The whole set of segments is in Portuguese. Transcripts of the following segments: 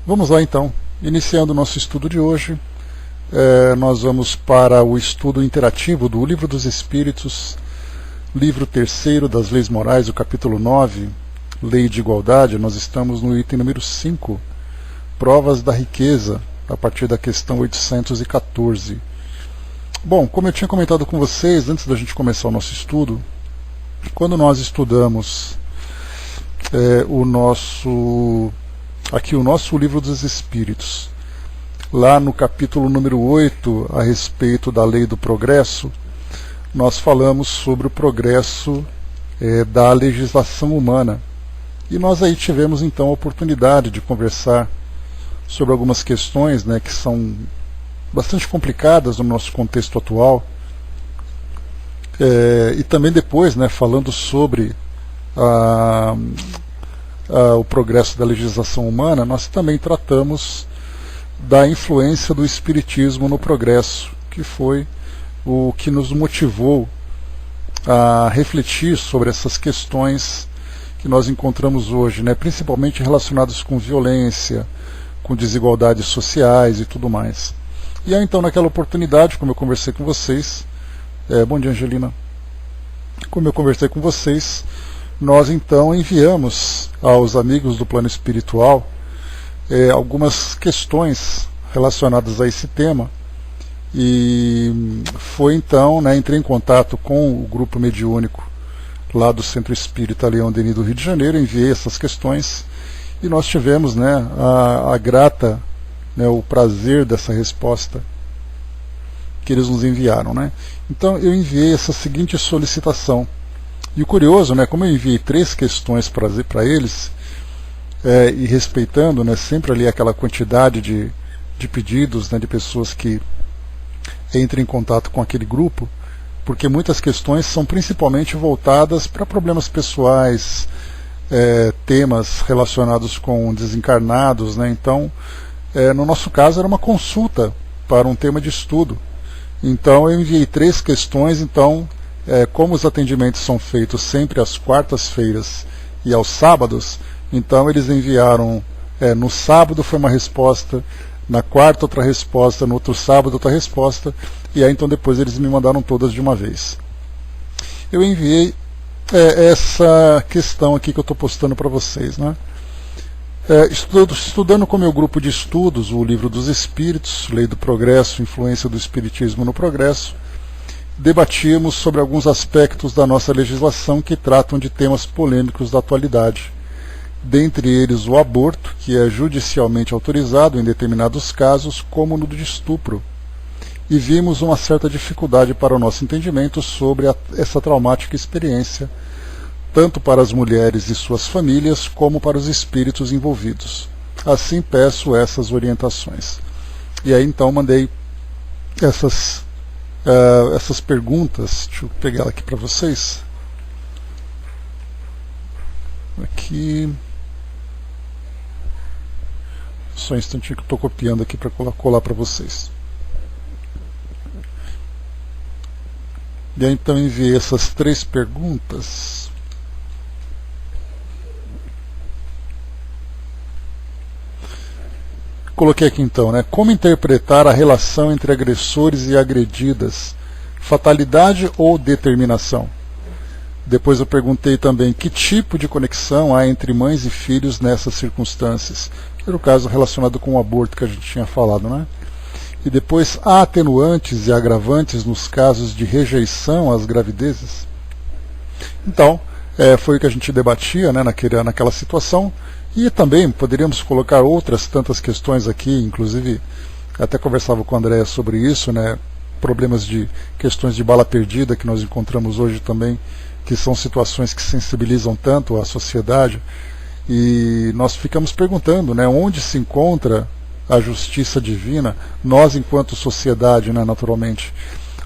Vamos lá então, iniciando o nosso estudo de hoje, nós vamos para o estudo interativo do Livro dos Espíritos, livro 3º das Leis Morais, o capítulo 9, Lei de Igualdade. Nós estamos no item número 5, Provas da Riqueza, a partir da questão 814. Bom, como eu tinha comentado com vocês, antes da gente começar o nosso estudo, quando nós estudamos o nosso Livro dos Espíritos, lá no capítulo número 8, a respeito da Lei do Progresso, nós falamos sobre o progresso da legislação humana. E nós aí tivemos então a oportunidade de conversar sobre algumas questões, que são bastante complicadas no nosso contexto atual. E também depois, falando sobre o progresso da legislação humana, nós também tratamos da influência do Espiritismo no progresso, que foi o que nos motivou a refletir sobre essas questões que nós encontramos hoje, principalmente relacionadas com violência, com desigualdades sociais e tudo mais. E aí então, naquela oportunidade, como eu conversei com vocês, bom dia, Angelina, como eu conversei com vocês, nós então enviamos aos amigos do plano espiritual algumas questões relacionadas a esse tema, e foi então, entrei em contato com o grupo mediúnico lá do Centro Espírita Leão Denis do Rio de Janeiro, enviei essas questões e nós tivemos a grata, o prazer dessa resposta que eles nos enviaram. Então eu enviei essa seguinte solicitação. E o curioso, como eu enviei 3 questões para eles, e respeitando sempre ali aquela quantidade de pedidos, de pessoas que entrem em contato com aquele grupo, porque muitas questões são principalmente voltadas para problemas pessoais, temas relacionados com desencarnados, Então, no nosso caso era uma consulta para um tema de estudo. Então eu enviei 3 questões. Então, como os atendimentos são feitos sempre às quartas-feiras e aos sábados, então eles enviaram, no sábado foi uma resposta, na quarta outra resposta, no outro sábado outra resposta, e aí então depois eles me mandaram todas de uma vez. Eu enviei essa questão aqui que eu estou postando para vocês. Estudando com o meu grupo de estudos o Livro dos Espíritos, Lei do Progresso, Influência do Espiritismo no Progresso, debatíamos sobre alguns aspectos da nossa legislação que tratam de temas polêmicos da atualidade. Dentre eles o aborto, que é judicialmente autorizado em determinados casos, como no de estupro. E vimos uma certa dificuldade para o nosso entendimento sobre essa traumática experiência, tanto para as mulheres e suas famílias, como para os espíritos envolvidos. Assim peço essas orientações. E aí então mandei essas perguntas. Deixa eu pegar ela aqui para vocês. Aqui. Só um instantinho que eu estou copiando aqui para colar para vocês. E aí então enviei essas 3 perguntas. Coloquei aqui então, como interpretar a relação entre agressores e agredidas? Fatalidade ou determinação? Depois eu perguntei também que tipo de conexão há entre mães e filhos nessas circunstâncias. Que era o caso relacionado com o aborto que a gente tinha falado, E depois, há atenuantes e agravantes nos casos de rejeição às gravidezes? Então, foi o que a gente debatia naquela situação. E também poderíamos colocar outras tantas questões aqui, inclusive até conversava com a Andréa sobre isso, problemas de questões de bala perdida que nós encontramos hoje também, que são situações que sensibilizam tanto a sociedade, e nós ficamos perguntando, onde se encontra a justiça divina, nós enquanto sociedade, naturalmente,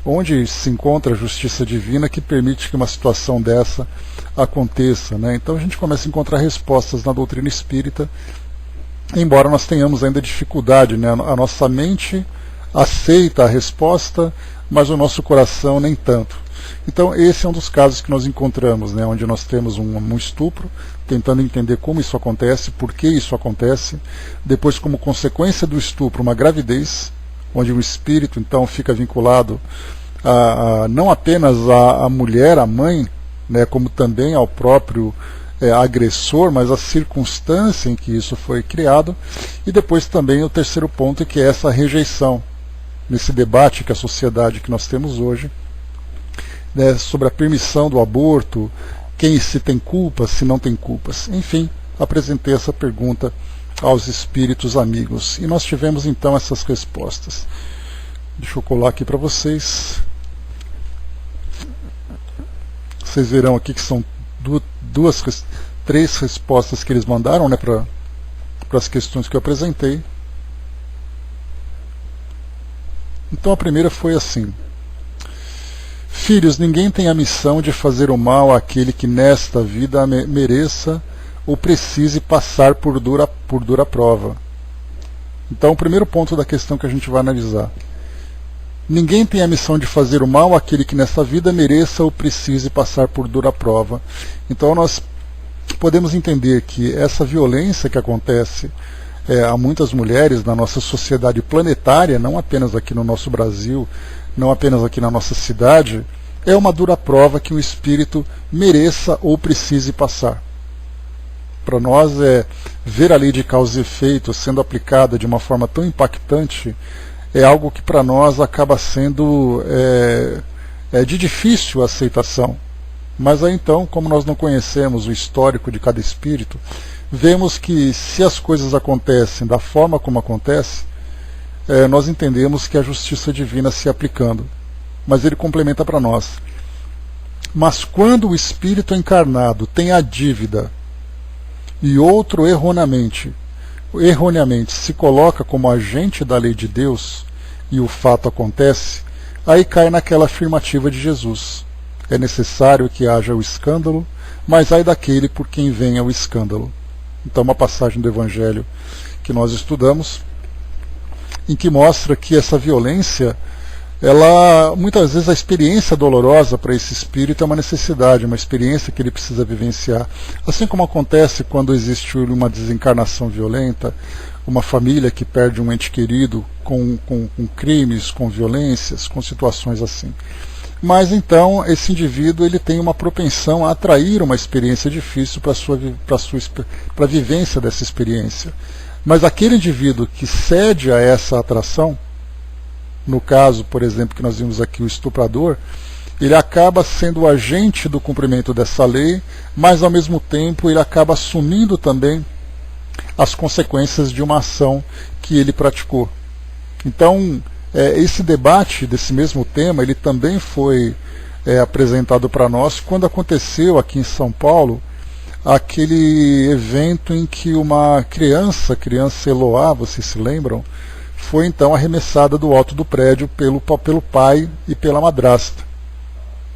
onde se encontra a justiça divina que permite que uma situação dessa aconteça, Então a gente começa a encontrar respostas na doutrina espírita, embora nós tenhamos ainda dificuldade, a nossa mente aceita a resposta, mas o nosso coração nem tanto. Então esse é um dos casos que nós encontramos, onde nós temos um estupro, tentando entender como isso acontece, por que isso acontece. Depois, como consequência do estupro, uma gravidez, onde o espírito então fica vinculado não apenas à mulher, à mãe, né, como também ao próprio agressor, mas a circunstância em que isso foi criado. E depois também o terceiro ponto, que é essa rejeição, nesse debate que a sociedade que nós temos hoje, né, sobre a permissão do aborto, quem se tem culpas, se não tem culpas. Enfim, apresentei essa pergunta aos espíritos amigos. E nós tivemos então essas respostas. Deixa eu colar aqui para vocês. Vocês verão aqui que são três respostas que eles mandaram, né, para as questões que eu apresentei. Então a primeira foi assim: filhos, ninguém tem a missão de fazer o mal àquele que nesta vida mereça ou precise passar por dura prova. Então o primeiro ponto da questão que a gente vai analisar: ninguém tem a missão de fazer o mal àquele que nesta vida mereça ou precise passar por dura prova. Então nós podemos entender que essa violência que acontece a muitas mulheres na nossa sociedade planetária, não apenas aqui no nosso Brasil, não apenas aqui na nossa cidade, é uma dura prova que o espírito mereça ou precise passar. Para nós, ver a lei de causa e efeito sendo aplicada de uma forma tão impactante é algo que para nós acaba sendo de difícil aceitação. Mas aí então, como nós não conhecemos o histórico de cada espírito, vemos que se as coisas acontecem da forma como acontece, nós entendemos que a justiça divina se aplicando. Mas ele complementa para nós: mas quando o espírito encarnado tem a dívida e outro erroneamente se coloca como agente da lei de Deus e o fato acontece, aí cai naquela afirmativa de Jesus: é necessário que haja o escândalo, mas ai daquele por quem venha o escândalo. Então uma passagem do Evangelho que nós estudamos, em que mostra que essa violência, muitas vezes a experiência dolorosa para esse espírito é uma necessidade, uma experiência que ele precisa vivenciar. Assim como acontece quando existe uma desencarnação violenta, uma família que perde um ente querido com crimes, com violências, com situações assim. Mas então esse indivíduo ele tem uma propensão a atrair uma experiência difícil para a vivência dessa experiência. Mas aquele indivíduo que cede a essa atração, no caso, por exemplo, que nós vimos aqui, o estuprador, ele acaba sendo o agente do cumprimento dessa lei, mas ao mesmo tempo ele acaba assumindo também as consequências de uma ação que ele praticou. Então, esse debate desse mesmo tema, ele também foi apresentado para nós quando aconteceu aqui em São Paulo aquele evento em que uma criança Eloá, vocês se lembram, foi então arremessada do alto do prédio pelo pai e pela madrasta.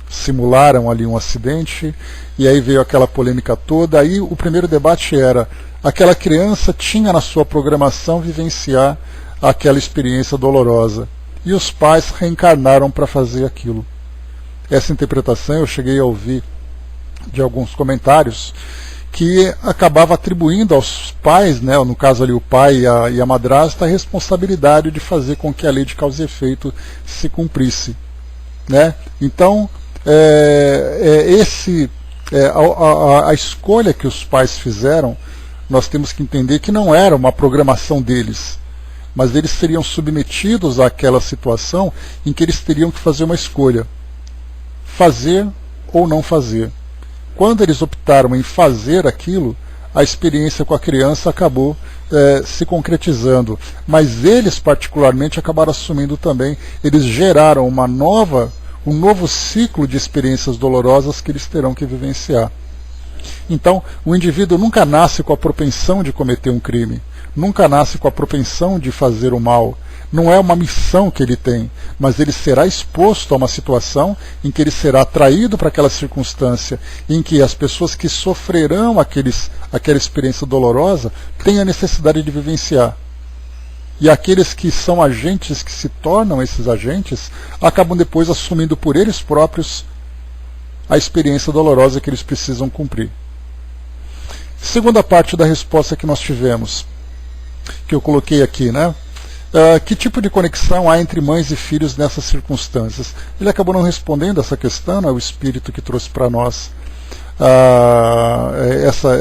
Simularam ali um acidente, e aí veio aquela polêmica toda. Aí o primeiro debate era: aquela criança tinha na sua programação vivenciar aquela experiência dolorosa, e os pais reencarnaram para fazer aquilo. Essa interpretação eu cheguei a ouvir de alguns comentários, que acabava atribuindo aos pais, né, no caso ali o pai e a madrasta, a responsabilidade de fazer com que a lei de causa e efeito se cumprisse, né? Então a escolha que os pais fizeram, nós temos que entender que não era uma programação deles, mas eles seriam submetidos àquela situação em que eles teriam que fazer uma escolha: fazer ou não fazer. Quando eles optaram em fazer aquilo, a experiência com a criança acabou se concretizando. Mas eles particularmente acabaram assumindo também, eles geraram um novo ciclo de experiências dolorosas que eles terão que vivenciar. Então, o indivíduo nunca nasce com a propensão de cometer um crime, nunca nasce com a propensão de fazer o mal. Não é uma missão que ele tem, mas ele será exposto a uma situação em que ele será atraído para aquela circunstância, em que as pessoas que sofrerão aquela experiência dolorosa têm a necessidade de vivenciar. E aqueles que são agentes, que se tornam esses agentes, acabam depois assumindo por eles próprios a experiência dolorosa que eles precisam cumprir. Segunda parte da resposta que nós tivemos, que eu coloquei aqui, né? Que tipo de conexão há entre mães e filhos nessas circunstâncias? Ele acabou não respondendo essa questão, né? O Espírito que trouxe para nós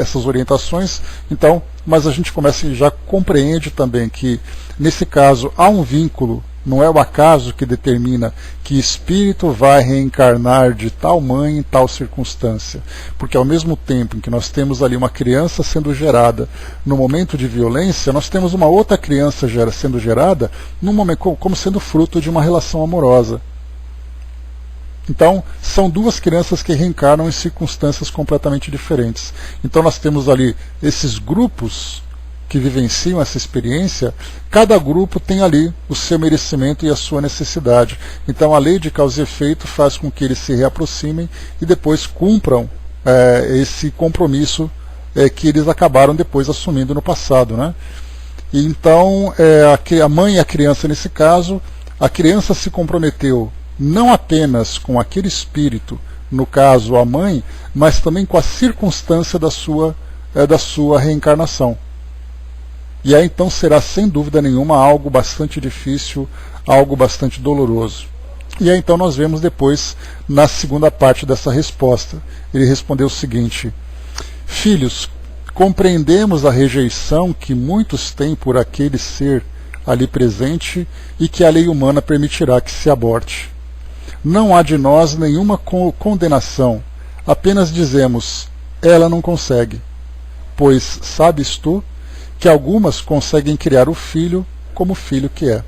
essas orientações. Então, mas a gente começa e já compreende também que, nesse caso, há um vínculo. Não é o acaso que determina que espírito vai reencarnar de tal mãe em tal circunstância. Porque ao mesmo tempo em que nós temos ali uma criança sendo gerada no momento de violência, nós temos uma outra criança sendo gerada num momento, como sendo fruto de uma relação amorosa. Então, são duas crianças que reencarnam em circunstâncias completamente diferentes. Então nós temos ali esses grupos que vivenciam essa experiência, cada grupo tem ali o seu merecimento e a sua necessidade. Então a lei de causa e efeito faz com que eles se reaproximem e depois cumpram esse compromisso que eles acabaram depois assumindo no passado, né? E então a mãe e a criança, nesse caso, a criança se comprometeu não apenas com aquele espírito, no caso a mãe, mas também com a circunstância da sua reencarnação. E aí então será sem dúvida nenhuma algo bastante difícil, algo bastante doloroso. E aí então nós vemos depois, na segunda parte dessa resposta, ele respondeu o seguinte: filhos, compreendemos a rejeição que muitos têm por aquele ser ali presente e que a lei humana permitirá que se aborte. Não há de nós nenhuma condenação, apenas dizemos, ela não consegue, pois sabes tu que algumas conseguem criar o filho como filho que é.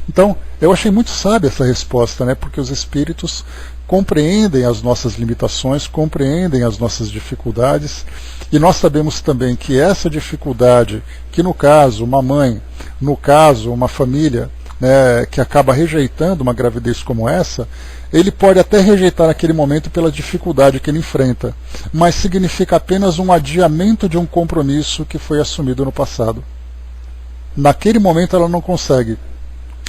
Então, eu achei muito sábia essa resposta, né? Porque os espíritos compreendem as nossas limitações, compreendem as nossas dificuldades, e nós sabemos também que essa dificuldade, que no caso uma mãe, no caso uma família, né, que acaba rejeitando uma gravidez como essa, ele pode até rejeitar naquele momento pela dificuldade que ele enfrenta, mas significa apenas um adiamento de um compromisso que foi assumido no passado. Naquele momento ela não consegue.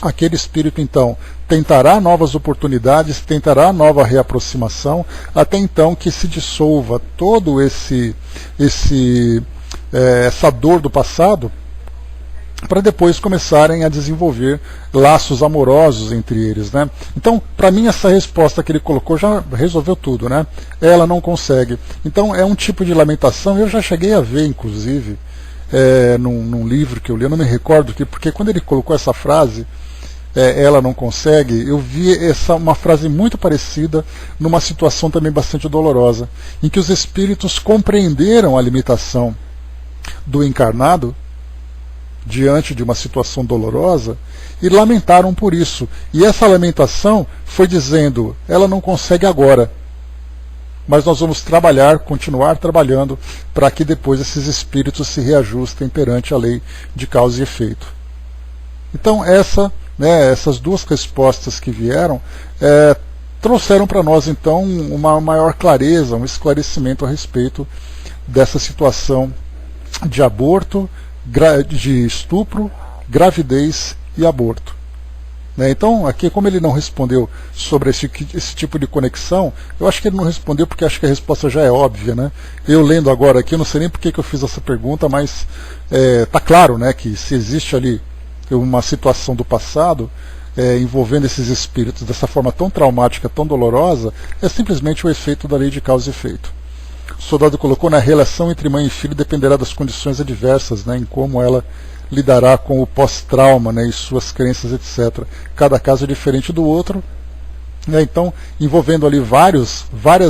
Aquele espírito então tentará novas oportunidades, tentará nova reaproximação, até então que se dissolva todo essa dor do passado, para depois começarem a desenvolver laços amorosos entre eles, né? Então, para mim, essa resposta que ele colocou já resolveu tudo, né? Ela não consegue. Então, é um tipo de lamentação, eu já cheguei a ver, inclusive, num livro que eu li, eu não me recordo, porque quando ele colocou essa frase, ela não consegue, eu vi uma frase muito parecida numa situação também bastante dolorosa, em que os espíritos compreenderam a limitação do encarnado diante de uma situação dolorosa e lamentaram por isso. E essa lamentação foi dizendo, ela não consegue agora, mas nós vamos continuar trabalhando para que depois esses espíritos se reajustem perante a lei de causa e efeito. Então essas duas respostas que vieram trouxeram para nós então uma maior clareza, um esclarecimento a respeito dessa situação de aborto, de estupro, gravidez e aborto. Então, aqui, como ele não respondeu sobre esse tipo de conexão, eu acho que ele não respondeu porque acho que a resposta já é óbvia, né? Eu lendo agora aqui, eu não sei nem por que eu fiz essa pergunta, mas está claro, né, que se existe ali uma situação do passado envolvendo esses espíritos dessa forma tão traumática, tão dolorosa, é simplesmente o efeito da lei de causa e efeito. O soldado colocou, na relação entre mãe e filho dependerá das condições adversas, né, em como ela lidará com o pós-trauma, né, e suas crenças, etc. Cada caso é diferente do outro, né, então envolvendo ali várias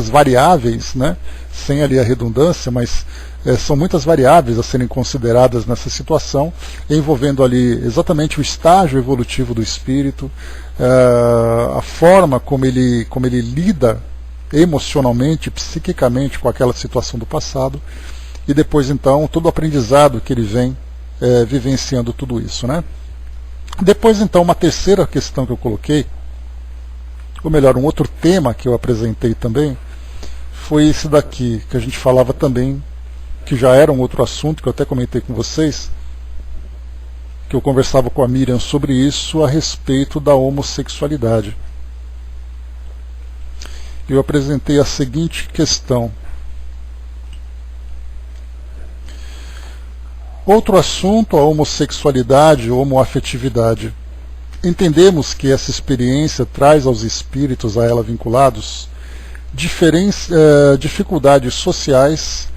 variáveis, né, sem ali a redundância, mas são muitas variáveis a serem consideradas nessa situação, envolvendo ali exatamente o estágio evolutivo do espírito, a forma como ele lida emocionalmente, psiquicamente com aquela situação do passado, e depois então todo o aprendizado que ele vem vivenciando tudo isso, né? Depois então uma terceira questão que eu coloquei, ou melhor, um outro tema que eu apresentei também, foi esse daqui, que a gente falava também, que já era um outro assunto que eu até comentei com vocês, que eu conversava com a Miriam sobre isso a respeito da homossexualidade. Eu apresentei a seguinte questão: Outro assunto, a homossexualidade, homoafetividade. Entendemos que essa experiência traz aos espíritos a ela vinculados dificuldades sociais,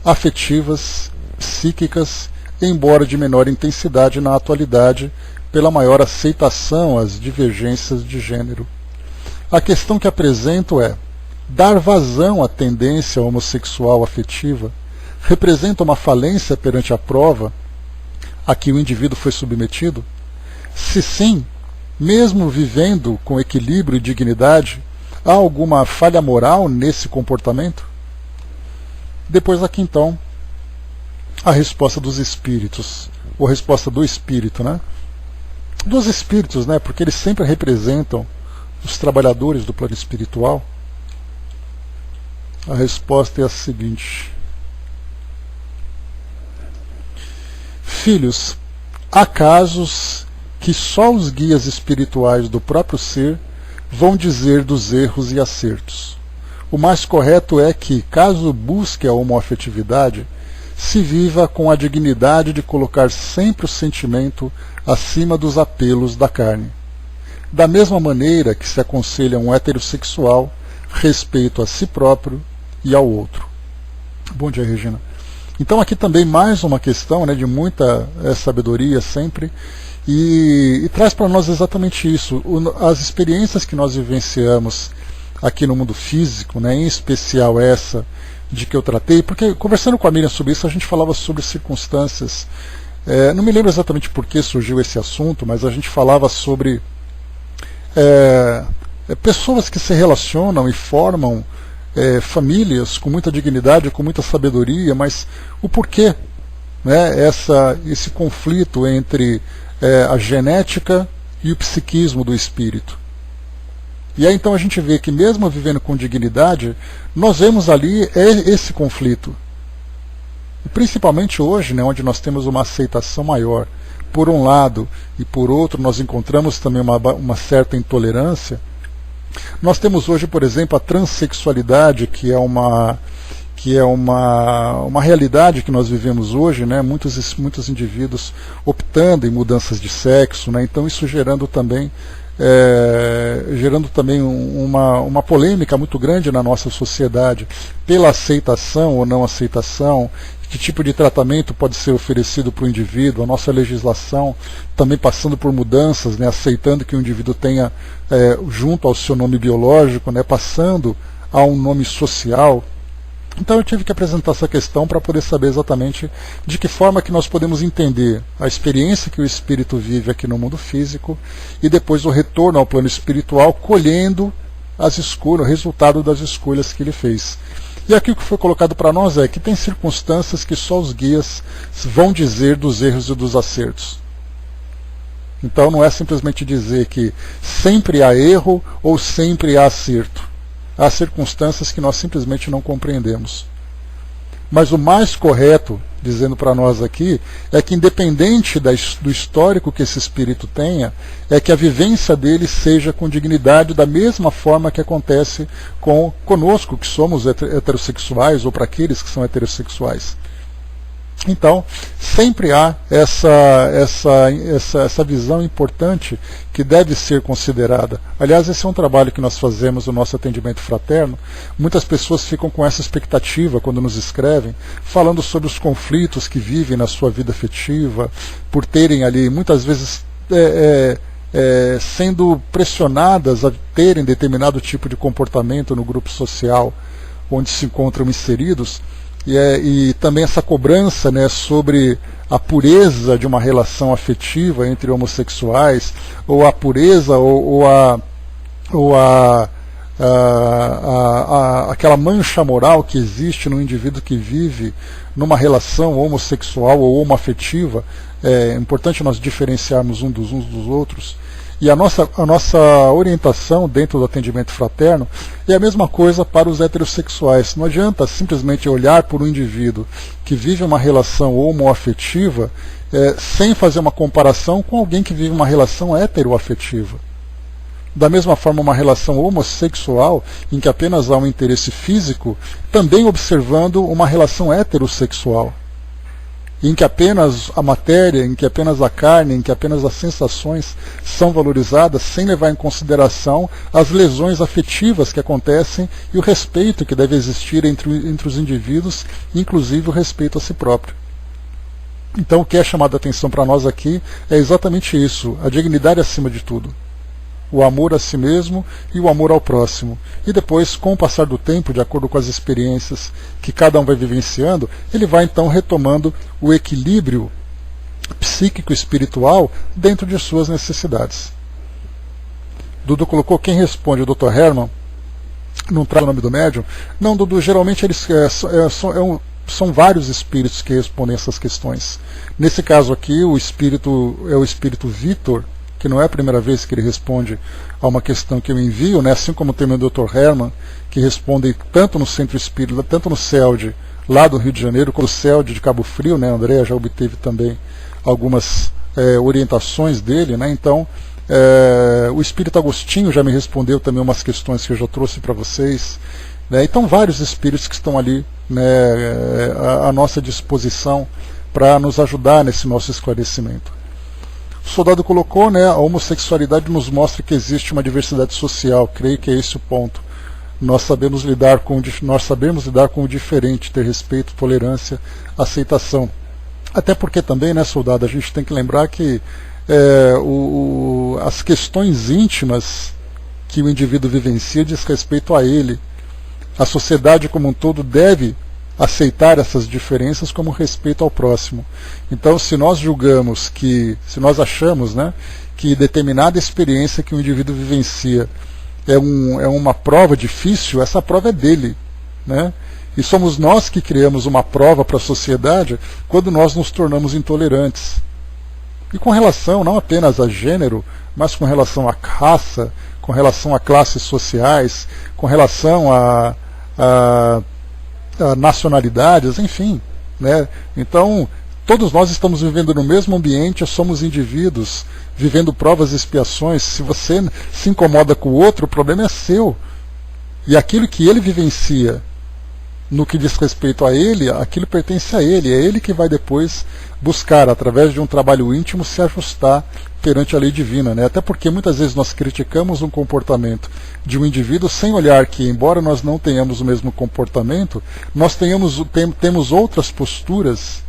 afetivas, psíquicas, embora de menor intensidade na atualidade, pela maior aceitação às divergências de gênero. A questão que apresento é: dar vazão à tendência homossexual afetiva representa uma falência perante a prova a que o indivíduo foi submetido? Se sim, mesmo vivendo com equilíbrio e dignidade, há alguma falha moral nesse comportamento? Depois aqui então, a resposta dos espíritos, ou a resposta do espírito, né? Dos espíritos, né? Porque eles sempre representam os trabalhadores do plano espiritual. A resposta é a seguinte: filhos, há casos que só os guias espirituais do próprio ser vão dizer dos erros e acertos. O mais correto é que, caso busque a homoafetividade, se viva com a dignidade de colocar sempre o sentimento acima dos apelos da carne. Da mesma maneira que se aconselha um heterossexual respeito a si próprio e ao outro. Bom dia, Regina. Então aqui também mais uma questão, né, de muita sabedoria sempre, e traz para nós exatamente isso. As experiências que nós vivenciamos aqui no mundo físico, né, em especial essa de que eu tratei, porque conversando com a Miriam sobre isso, a gente falava sobre circunstâncias, não me lembro exatamente por que surgiu esse assunto, mas a gente falava sobre pessoas que se relacionam e formam famílias com muita dignidade, com muita sabedoria, mas o porquê, né, esse conflito entre a genética e o psiquismo do espírito. E aí então a gente vê que mesmo vivendo com dignidade, nós vemos ali esse conflito. E principalmente hoje, né, onde nós temos uma aceitação maior, por um lado, e por outro nós encontramos também uma certa intolerância. Nós temos hoje, por exemplo, a transexualidade, que é uma realidade que nós vivemos hoje, né? Muitos indivíduos optando em mudanças de sexo, né? Então isso gerando também uma polêmica muito grande na nossa sociedade pela aceitação ou não aceitação, que tipo de tratamento pode ser oferecido para o indivíduo, a nossa legislação também passando por mudanças, né, aceitando que o indivíduo tenha, junto ao seu nome biológico, né, passando a um nome social. Então eu tive que apresentar essa questão para poder saber exatamente de que forma que nós podemos entender a experiência que o espírito vive aqui no mundo físico e depois o retorno ao plano espiritual, colhendo as escolhas, o resultado das escolhas que ele fez. E aqui o que foi colocado para nós é que tem circunstâncias que só os guias vão dizer dos erros e dos acertos. Então não é simplesmente dizer que sempre há erro ou sempre há acerto. Há circunstâncias que nós simplesmente não compreendemos. Mas o mais correto, dizendo para nós aqui, é que independente do histórico que esse espírito tenha, é que a vivência dele seja com dignidade, da mesma forma que acontece conosco, que somos heterossexuais, ou para aqueles que são heterossexuais. Então, sempre há essa visão importante que deve ser considerada. Aliás, esse é um trabalho que nós fazemos no nosso atendimento fraterno. Muitas pessoas ficam com essa expectativa quando nos escrevem, falando sobre os conflitos que vivem na sua vida afetiva, por terem ali, muitas vezes, sendo pressionadas a terem determinado tipo de comportamento no grupo social onde se encontram inseridos. E também essa cobrança, né, sobre a pureza de uma relação afetiva entre homossexuais, ou a pureza, aquela mancha moral que existe no indivíduo que vive numa relação homossexual ou homoafetiva. É importante nós diferenciarmos uns dos outros. E a nossa orientação dentro do atendimento fraterno é a mesma coisa para os heterossexuais. Não adianta simplesmente olhar por um indivíduo que vive uma relação homoafetiva sem fazer uma comparação com alguém que vive uma relação heteroafetiva. Da mesma forma, uma relação homossexual, em que apenas há um interesse físico, também observando uma relação heterossexual. em que apenas a matéria, em que apenas a carne, em que apenas as sensações são valorizadas, sem levar em consideração as lesões afetivas que acontecem e o respeito que deve existir entre os indivíduos, inclusive o respeito a si próprio. Então o que é chamado a atenção para nós aqui é exatamente isso, a dignidade acima de tudo. O amor a si mesmo e o amor ao próximo. E depois, com o passar do tempo, de acordo com as experiências que cada um vai vivenciando, ele vai então retomando o equilíbrio psíquico-espiritual dentro de suas necessidades. Dudu colocou, quem responde? O Dr. Herman? Não traz o nome do médium? Não, Dudu, geralmente eles são vários espíritos que respondem essas questões. Nesse caso aqui, o espírito é o espírito Vitor, que não é a primeira vez que ele responde a uma questão que eu envio, né? Assim como tem o Dr. Herman, que responde tanto no Centro Espírita, tanto no CELD, lá do Rio de Janeiro, como no CELD de Cabo Frio, né? A Andrea já obteve também algumas orientações dele, né? Então, o Espírito Agostinho já me respondeu também umas questões que eu já trouxe para vocês, né? Então, vários espíritos que estão ali, né, à nossa disposição para nos ajudar nesse nosso esclarecimento. O soldado colocou, né, a homossexualidade nos mostra que existe uma diversidade social, creio que é esse o ponto. Nós sabemos lidar com o diferente, ter respeito, tolerância, aceitação. Até porque também, né, soldado, a gente tem que lembrar que as questões íntimas que o indivíduo vivencia diz respeito a ele. A sociedade como um todo deve aceitar essas diferenças como respeito ao próximo. Então, se nós julgamos se nós achamos, né, que determinada experiência que o indivíduo vivencia é uma prova difícil, essa prova é dele, né? E somos nós que criamos uma prova para a sociedade quando nós nos tornamos intolerantes. E com relação não apenas a gênero, mas com relação à raça, com relação a classes sociais, com relação a nacionalidades, enfim, né? Então, todos nós estamos vivendo no mesmo ambiente, somos indivíduos, vivendo provas e expiações. Se você se incomoda com o outro, o problema é seu. E aquilo que ele vivencia, no que diz respeito a ele, aquilo pertence a ele. É ele que vai depois buscar, através de um trabalho íntimo, se ajustar perante a lei divina, né? Até porque muitas vezes nós criticamos um comportamento de um indivíduo sem olhar que, embora nós não tenhamos o mesmo comportamento, nós temos outras posturas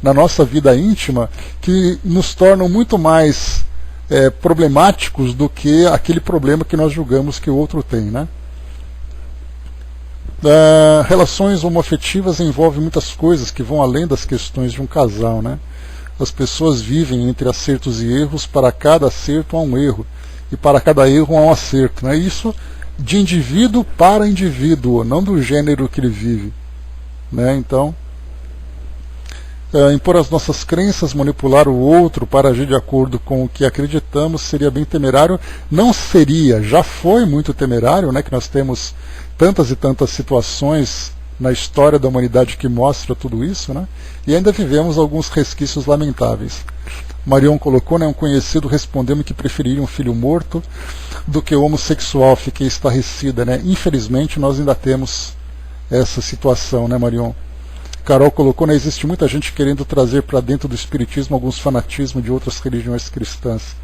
na nossa vida íntima que nos tornam muito mais problemáticos do que aquele problema que nós julgamos que o outro tem, né? Relações homoafetivas envolvem muitas coisas que vão além das questões de um casal, né? As pessoas vivem entre acertos e erros, para cada acerto há um erro, e para cada erro há um acerto, né? Isso de indivíduo para indivíduo, não do gênero que ele vive, né? Então, impor as nossas crenças, manipular o outro para agir de acordo com o que acreditamos seria bem temerário. Não seria, já foi muito temerário, né? Que nós temos tantas e tantas situações na história da humanidade que mostra tudo isso, né? E ainda vivemos alguns resquícios lamentáveis. Marion colocou, né, um conhecido respondeu-me que preferiria um filho morto do que homossexual. Fiquei estarrecida, né? Infelizmente nós ainda temos essa situação, né, Marion? Carol colocou, né, existe muita gente querendo trazer para dentro do espiritismo alguns fanatismos de outras religiões cristãs.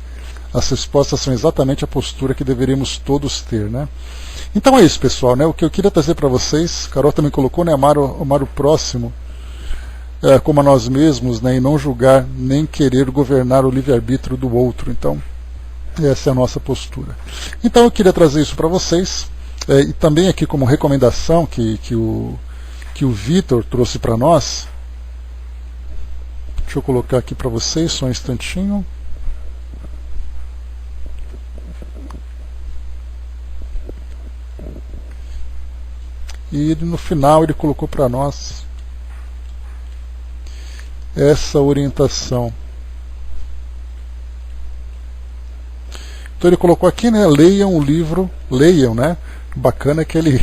As respostas são exatamente a postura que deveríamos todos ter, né? Então é isso, pessoal, né? O que eu queria trazer para vocês, Carol também colocou, né, amar o próximo como a nós mesmos, né, e não julgar nem querer governar o livre-arbítrio do outro. Então, essa é a nossa postura. Então eu queria trazer isso para vocês, e também aqui como recomendação que o Vitor trouxe para nós. Deixa eu colocar aqui para vocês, só um instantinho. E ele, no final ele colocou para nós essa orientação. Então ele colocou aqui, né, leiam o livro, leiam, né? Bacana que ele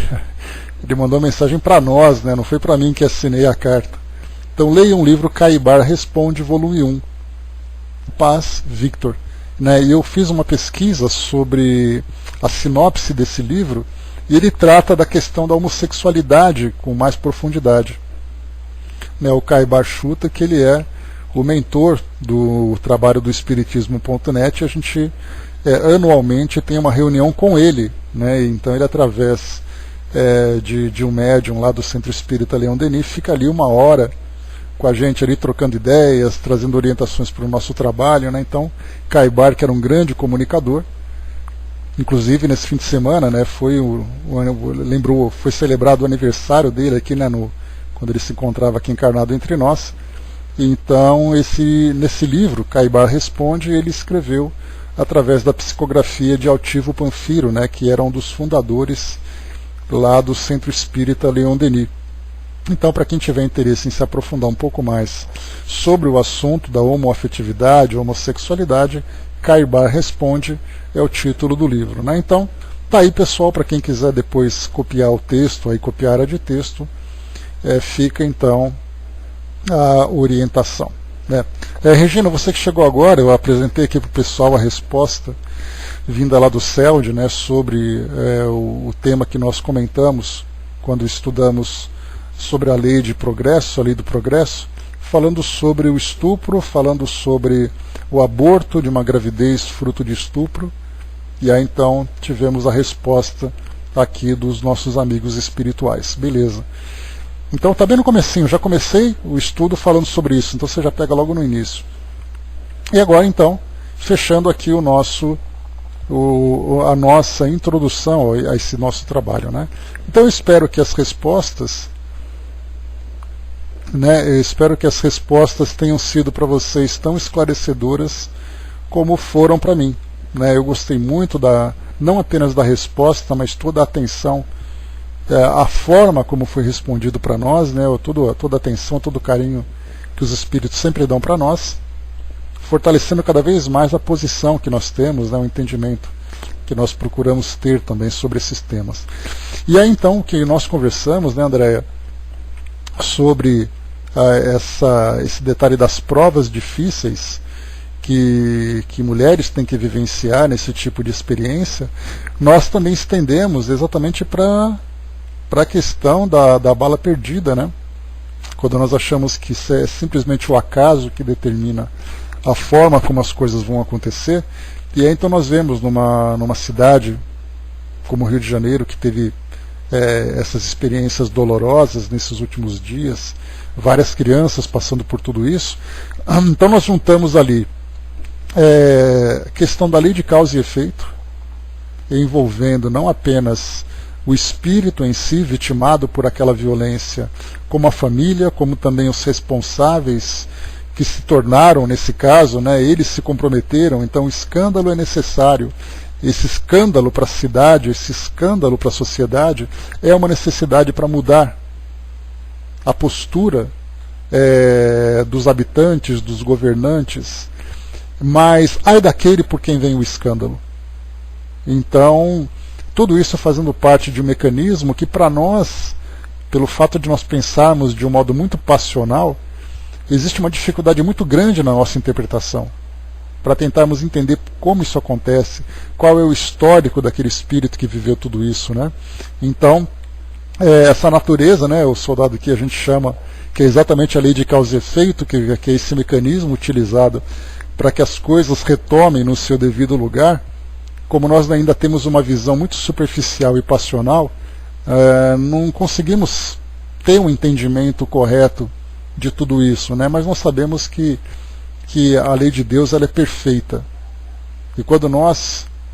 mandou uma mensagem para nós, né? Não foi para mim que assinei a carta. Então leiam o livro Caibar Responde, volume 1. Paz, Victor. Né? E eu fiz uma pesquisa sobre a sinopse desse livro, e ele trata da questão da homossexualidade com mais profundidade. né, o Kaibar Schuta, que ele é o mentor do trabalho do Espiritismo.net. A gente anualmente tem uma reunião com ele, né, então ele, através de um médium lá do Centro Espírita Leon Denis, fica ali 1 hora com a gente ali, trocando ideias, trazendo orientações para o nosso trabalho, né? Então, Kaibar, que era um grande comunicador, inclusive nesse fim de semana, né, foi celebrado o aniversário dele aqui, né, quando ele se encontrava aqui encarnado entre nós. Então, nesse livro, Kaibar Responde, ele escreveu através da psicografia de Altivo Panfiro, né, que era um dos fundadores lá do Centro Espírita Leon Denis. Então, para quem tiver interesse em se aprofundar um pouco mais sobre o assunto da homoafetividade, homossexualidade, Kaibar Responde é o título do livro, né? Então, tá aí, pessoal, para quem quiser depois copiar o texto, aí copiar a área de texto, fica então a orientação, né? Regina, você que chegou agora, eu apresentei aqui para o pessoal a resposta vinda lá do CELD, né, sobre o tema que nós comentamos quando estudamos sobre a lei de progresso, a lei do progresso, falando sobre o estupro, falando sobre o aborto de uma gravidez fruto de estupro. E aí então tivemos a resposta aqui dos nossos amigos espirituais. Beleza. Então tá bem no comecinho, já comecei o estudo falando sobre isso, então você já pega logo no início. E agora então, fechando aqui a nossa introdução a esse nosso trabalho, né? Então eu espero que as respostas, tenham sido para vocês tão esclarecedoras como foram para mim, né? Eu gostei muito não apenas da resposta, mas toda a atenção, a forma como foi respondido para nós, né? Toda a atenção, todo o carinho que os espíritos sempre dão para nós, fortalecendo cada vez mais a posição que nós temos, né? O entendimento que nós procuramos ter também sobre esses temas. E aí então que nós conversamos, né, Andréia, sobre esse detalhe das provas difíceis que mulheres têm que vivenciar nesse tipo de experiência, nós também estendemos exatamente para a questão da bala perdida, né? Quando nós achamos que isso é simplesmente o acaso que determina a forma como as coisas vão acontecer. E aí então nós vemos numa cidade como o Rio de Janeiro, que teve essas experiências dolorosas nesses últimos dias, várias crianças passando por tudo isso. Então nós juntamos ali a questão da lei de causa e efeito, envolvendo não apenas o espírito em si vitimado por aquela violência, como a família, como também os responsáveis que se tornaram, nesse caso, né, eles se comprometeram. Então o escândalo é necessário. Esse escândalo para a cidade, esse escândalo para a sociedade é uma necessidade para mudar a postura dos habitantes, dos governantes, mas ai daquele por quem vem o escândalo. Então, tudo isso fazendo parte de um mecanismo que, para nós, pelo fato de nós pensarmos de um modo muito passional, existe uma dificuldade muito grande na nossa interpretação, para tentarmos entender como isso acontece, qual é o histórico daquele espírito que viveu tudo isso, né? Então, essa natureza, né, o soldado que a gente chama, que é exatamente a lei de causa e efeito, que é esse mecanismo utilizado para que as coisas retomem no seu devido lugar, como nós ainda temos uma visão muito superficial e passional, não conseguimos ter um entendimento correto de tudo isso, né? Mas nós sabemos que a lei de Deus, ela é perfeita. E quando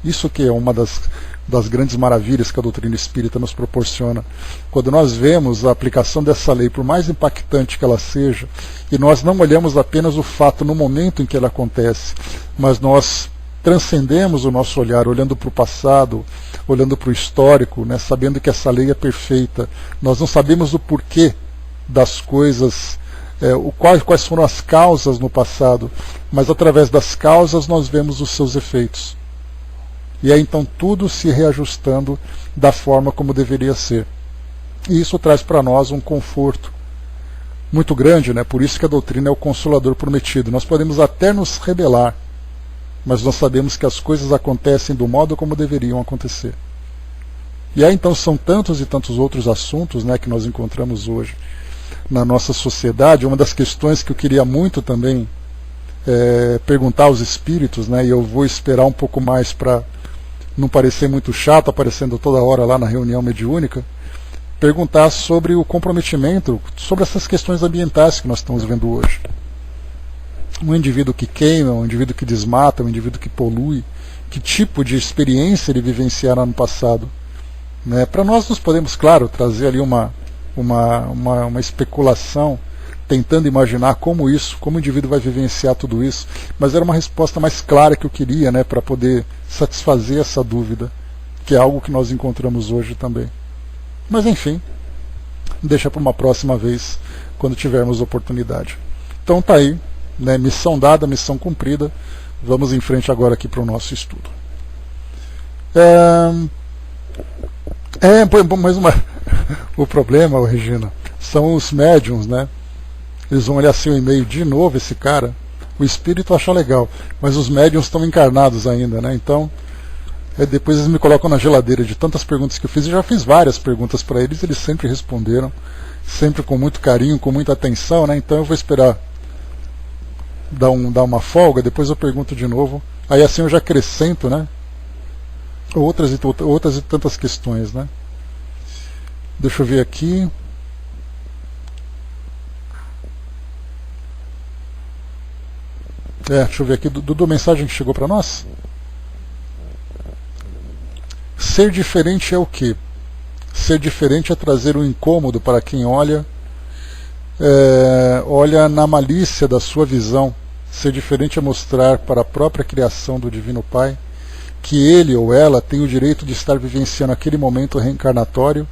isso que é uma das grandes maravilhas que a doutrina espírita nos proporciona, quando nós vemos a aplicação dessa lei, por mais impactante que ela seja, e nós não olhamos apenas o fato no momento em que ela acontece, mas nós transcendemos o nosso olhar, olhando para o passado, olhando para o histórico, né, sabendo que essa lei é perfeita. Nós não sabemos o porquê das coisas, quais foram as causas no passado, mas através das causas nós vemos os seus efeitos. E aí então tudo se reajustando da forma como deveria ser. E isso traz para nós um conforto muito grande, né? Por isso que a doutrina é o consolador prometido. Nós podemos até nos rebelar, mas nós sabemos que as coisas acontecem do modo como deveriam acontecer. E aí então são tantos e tantos outros assuntos, né, que nós encontramos hoje na nossa sociedade. Uma das questões que eu queria muito também perguntar aos espíritos, né, e eu vou esperar um pouco mais para não parecer muito chato, aparecendo toda hora lá na reunião mediúnica, perguntar sobre o comprometimento, sobre essas questões ambientais que nós estamos vendo hoje. Um indivíduo que queima, um indivíduo que desmata, um indivíduo que polui, que tipo de experiência ele vivenciará no passado. Né? Para nós podemos, claro, trazer ali uma especulação, tentando imaginar como o indivíduo vai vivenciar tudo isso, mas era uma resposta mais clara que eu queria, né, para poder satisfazer essa dúvida, que é algo que nós encontramos hoje também. Mas enfim, deixa para uma próxima vez, quando tivermos oportunidade. Então tá aí, né, missão dada, missão cumprida. Vamos em frente agora aqui para o nosso estudo. O problema, Regina, são os médiums, né? Eles vão olhar assim o e-mail, de novo esse cara, o espírito acha legal, mas os médiums estão encarnados ainda, né? Então, depois eles me colocam na geladeira de tantas perguntas que eu fiz. Eu já fiz várias perguntas para eles, eles sempre responderam, sempre com muito carinho, com muita atenção, né? Então eu vou esperar dar uma folga, depois eu pergunto de novo. Aí assim eu já acrescento, né? Outras e tantas questões, né? Deixa eu ver aqui. Deixa eu ver aqui, do mensagem que chegou para nós. Ser diferente é o quê? Ser diferente é trazer um incômodo para quem olha na malícia da sua visão. Ser diferente é mostrar para a própria criação do Divino Pai que ele ou ela tem o direito de estar vivenciando aquele momento reencarnatório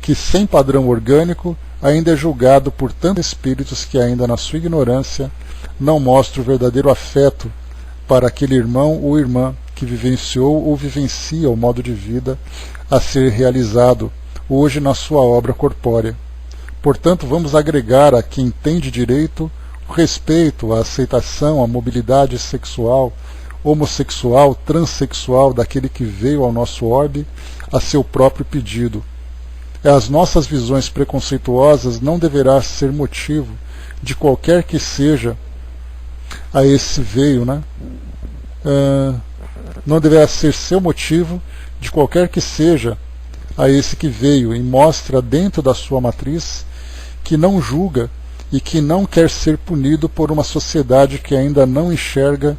que, sem padrão orgânico, ainda é julgado por tantos espíritos que ainda na sua ignorância não mostra o verdadeiro afeto para aquele irmão ou irmã que vivenciou ou vivencia o modo de vida a ser realizado hoje na sua obra corpórea. Portanto, vamos agregar a quem tem de direito o respeito, a aceitação, a mobilidade sexual, homossexual, transexual daquele que veio ao nosso orbe a seu próprio pedido. As nossas visões preconceituosas não deverá ser motivo de qualquer que seja a esse veio, né? Não deverá ser seu motivo de qualquer que seja a esse que veio e mostra dentro da sua matriz que não julga e que não quer ser punido por uma sociedade que ainda não enxerga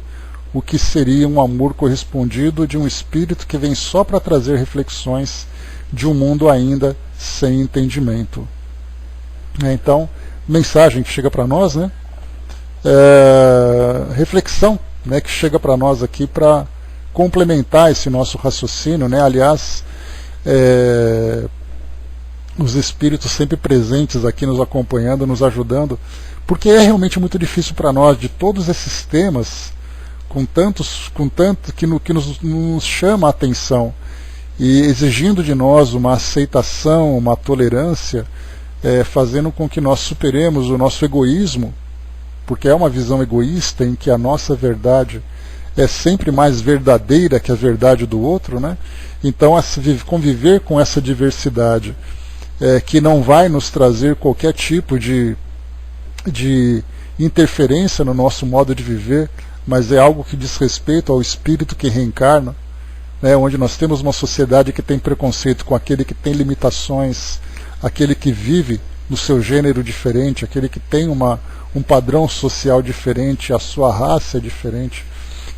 o que seria um amor correspondido de um espírito que vem só para trazer reflexões de um mundo ainda sem entendimento. Então, mensagem que chega para nós, né? Reflexão, né, que chega para nós aqui para complementar esse nosso raciocínio, né? Aliás, os espíritos sempre presentes aqui nos acompanhando, nos ajudando, porque é realmente muito difícil para nós, de todos esses temas, com tanto que nos chama a atenção e exigindo de nós uma aceitação, uma tolerância, fazendo com que nós superemos o nosso egoísmo, porque é uma visão egoísta em que a nossa verdade é sempre mais verdadeira que a verdade do outro, né? Então, conviver com essa diversidade que não vai nos trazer qualquer tipo de interferência no nosso modo de viver, mas é algo que diz respeito ao espírito que reencarna, né? Onde nós temos uma sociedade que tem preconceito com aquele que tem limitações, aquele que vive no seu gênero diferente, aquele que tem um padrão social diferente, a sua raça é diferente.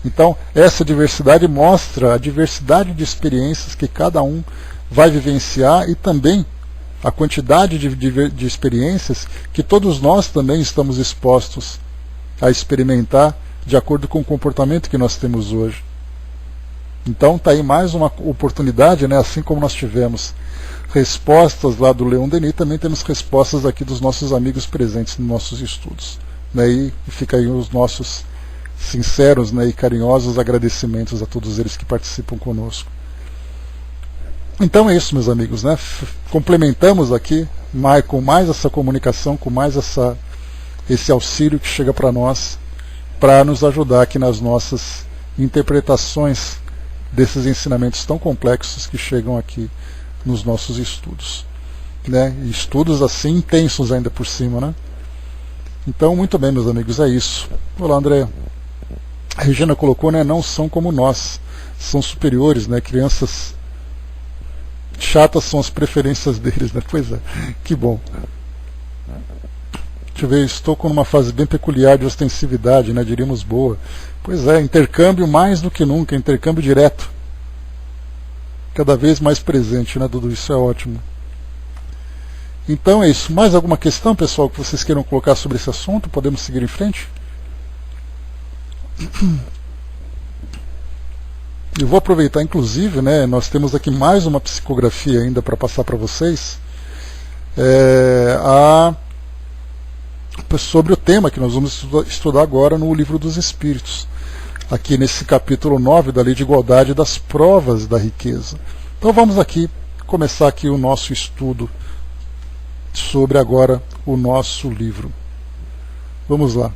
Então, essa diversidade mostra a diversidade de experiências que cada um vai vivenciar e também a quantidade de experiências que todos nós também estamos expostos a experimentar de acordo com o comportamento que nós temos hoje. Então, está aí mais uma oportunidade, né? Assim como nós tivemos respostas lá do Leon Denis, também temos respostas aqui dos nossos amigos presentes nos nossos estudos. Né? E fica aí os nossos sinceros, né, e carinhosos agradecimentos a todos eles que participam conosco. Então é isso, meus amigos, né? Complementamos aqui com mais essa comunicação, com mais esse auxílio que chega para nós, para nos ajudar aqui nas nossas interpretações desses ensinamentos tão complexos que chegam aqui nos nossos estudos. né? E estudos assim intensos ainda por cima, né? Então, muito bem, meus amigos, é isso. Olá, André. A Regina colocou, né? Não são como nós, são superiores, né? Crianças chatas são as preferências deles, né? Pois é, que bom. Deixa eu ver, estou com uma fase bem peculiar de ostensividade, né? Diríamos boa. Pois é, intercâmbio mais do que nunca, intercâmbio direto. Cada vez mais presente, né, Dudu? Isso é ótimo. Então é isso. Mais alguma questão, pessoal, que vocês queiram colocar sobre esse assunto? Podemos seguir em frente? Eu vou aproveitar, inclusive, né, nós temos aqui mais uma psicografia ainda para passar para vocês, sobre o tema que nós vamos estudar agora no Livro dos Espíritos, aqui nesse capítulo 9 da Lei de Igualdade das Provas da Riqueza. Então vamos aqui começar aqui o nosso estudo sobre agora o nosso livro. Vamos lá.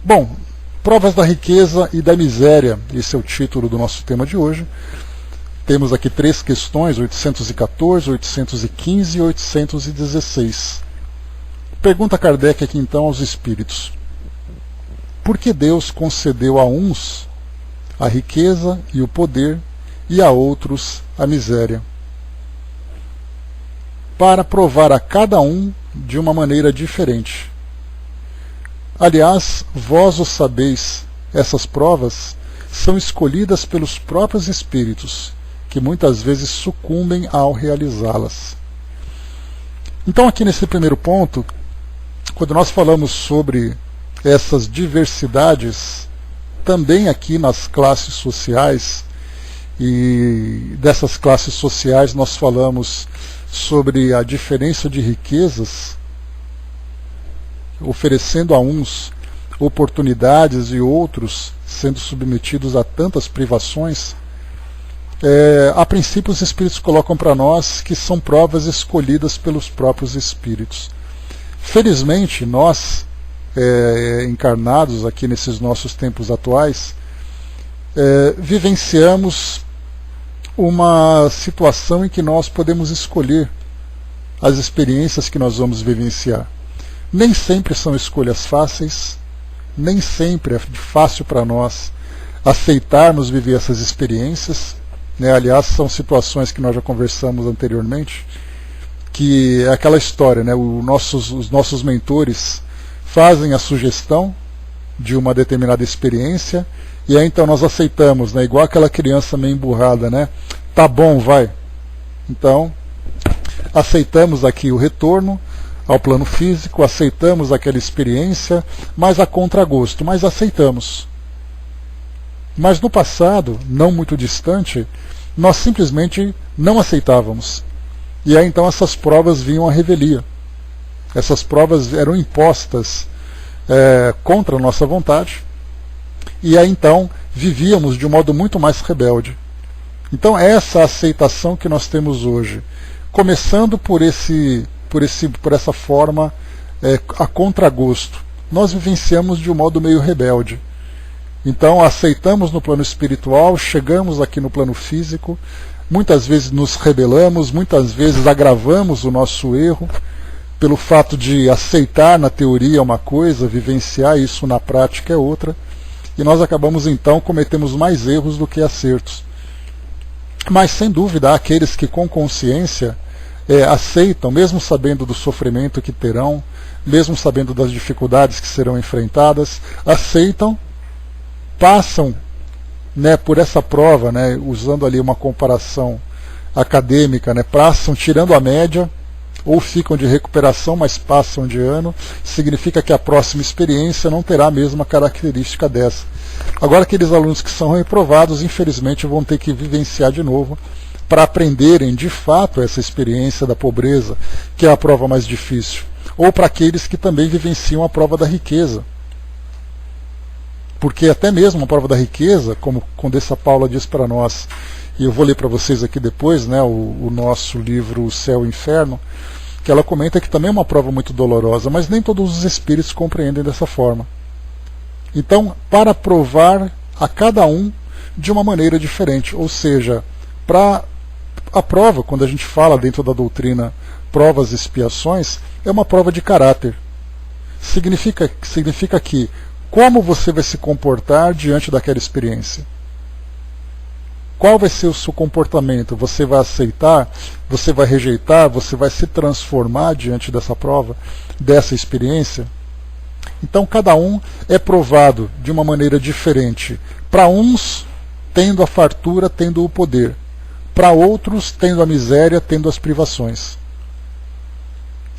Bom, Provas da Riqueza e da Miséria, esse é o título do nosso tema de hoje. Temos aqui 3 questões, 814, 815 e 816. Pergunta Kardec aqui então aos espíritos: por que Deus concedeu a uns a riqueza e o poder e a outros a miséria? Para provar a cada um de uma maneira diferente. Aliás, vós o sabeis, essas provas são escolhidas pelos próprios espíritos, que muitas vezes sucumbem ao realizá-las. Então, aqui nesse primeiro ponto, quando nós falamos sobre essas diversidades, também aqui nas classes sociais, e dessas classes sociais nós falamos sobre a diferença de riquezas, oferecendo a uns oportunidades e outros sendo submetidos a tantas privações. A princípio os espíritos colocam para nós que são provas escolhidas pelos próprios espíritos. Felizmente nós, encarnados aqui nesses nossos tempos atuais, vivenciamos uma situação em que nós podemos escolher as experiências que nós vamos vivenciar. Nem sempre são escolhas fáceis, nem sempre é fácil para nós aceitarmos viver essas experiências, né? Aliás, são situações que nós já conversamos anteriormente, que é aquela história, né? Os nossos mentores fazem a sugestão de uma determinada experiência, e aí então nós aceitamos, né? Igual aquela criança meio emburrada, né? Tá bom, vai. Então, aceitamos aqui o retorno ao plano físico, aceitamos aquela experiência, mas a contragosto, mas aceitamos. Mas no passado, não muito distante, nós simplesmente não aceitávamos. E aí então essas provas vinham à revelia. Essas provas eram impostas contra a nossa vontade, e aí então vivíamos de um modo muito mais rebelde. Então essa aceitação que nós temos hoje, começando por essa forma a contragosto, nós vivenciamos de um modo meio rebelde. Então aceitamos no plano espiritual, chegamos aqui no plano físico, muitas vezes nos rebelamos, muitas vezes agravamos o nosso erro, pelo fato de aceitar na teoria uma coisa, vivenciar isso na prática é outra, e nós acabamos então cometemos mais erros do que acertos. Mas sem dúvida há aqueles que com consciência aceitam, mesmo sabendo do sofrimento que terão, mesmo sabendo das dificuldades que serão enfrentadas, aceitam, passam, né, por essa prova, né, usando ali uma comparação acadêmica, né, passam tirando a média, ou ficam de recuperação, mas passam de ano, significa que a próxima experiência não terá a mesma característica dessa. Agora, aqueles alunos que são reprovados, infelizmente, vão ter que vivenciar de novo, para aprenderem de fato essa experiência da pobreza, que é a prova mais difícil, ou para aqueles que também vivenciam a prova da riqueza. Porque até mesmo a prova da riqueza, como Condessa Paula diz para nós, e eu vou ler para vocês aqui depois, né, o nosso livro O Céu e o Inferno, que ela comenta que também é uma prova muito dolorosa, mas nem todos os espíritos compreendem dessa forma. Então, para provar a cada um de uma maneira diferente, ou seja, para a prova, quando a gente fala dentro da doutrina provas e expiações é uma prova de caráter. Significa que como você vai se comportar diante daquela experiência? Qual vai ser o seu comportamento? Você vai aceitar? Você vai rejeitar? Você vai se transformar diante dessa prova, dessa experiência? Então cada um é provado de uma maneira diferente. Para uns, tendo a fartura, tendo o poder. Para outros, tendo a miséria, tendo as privações.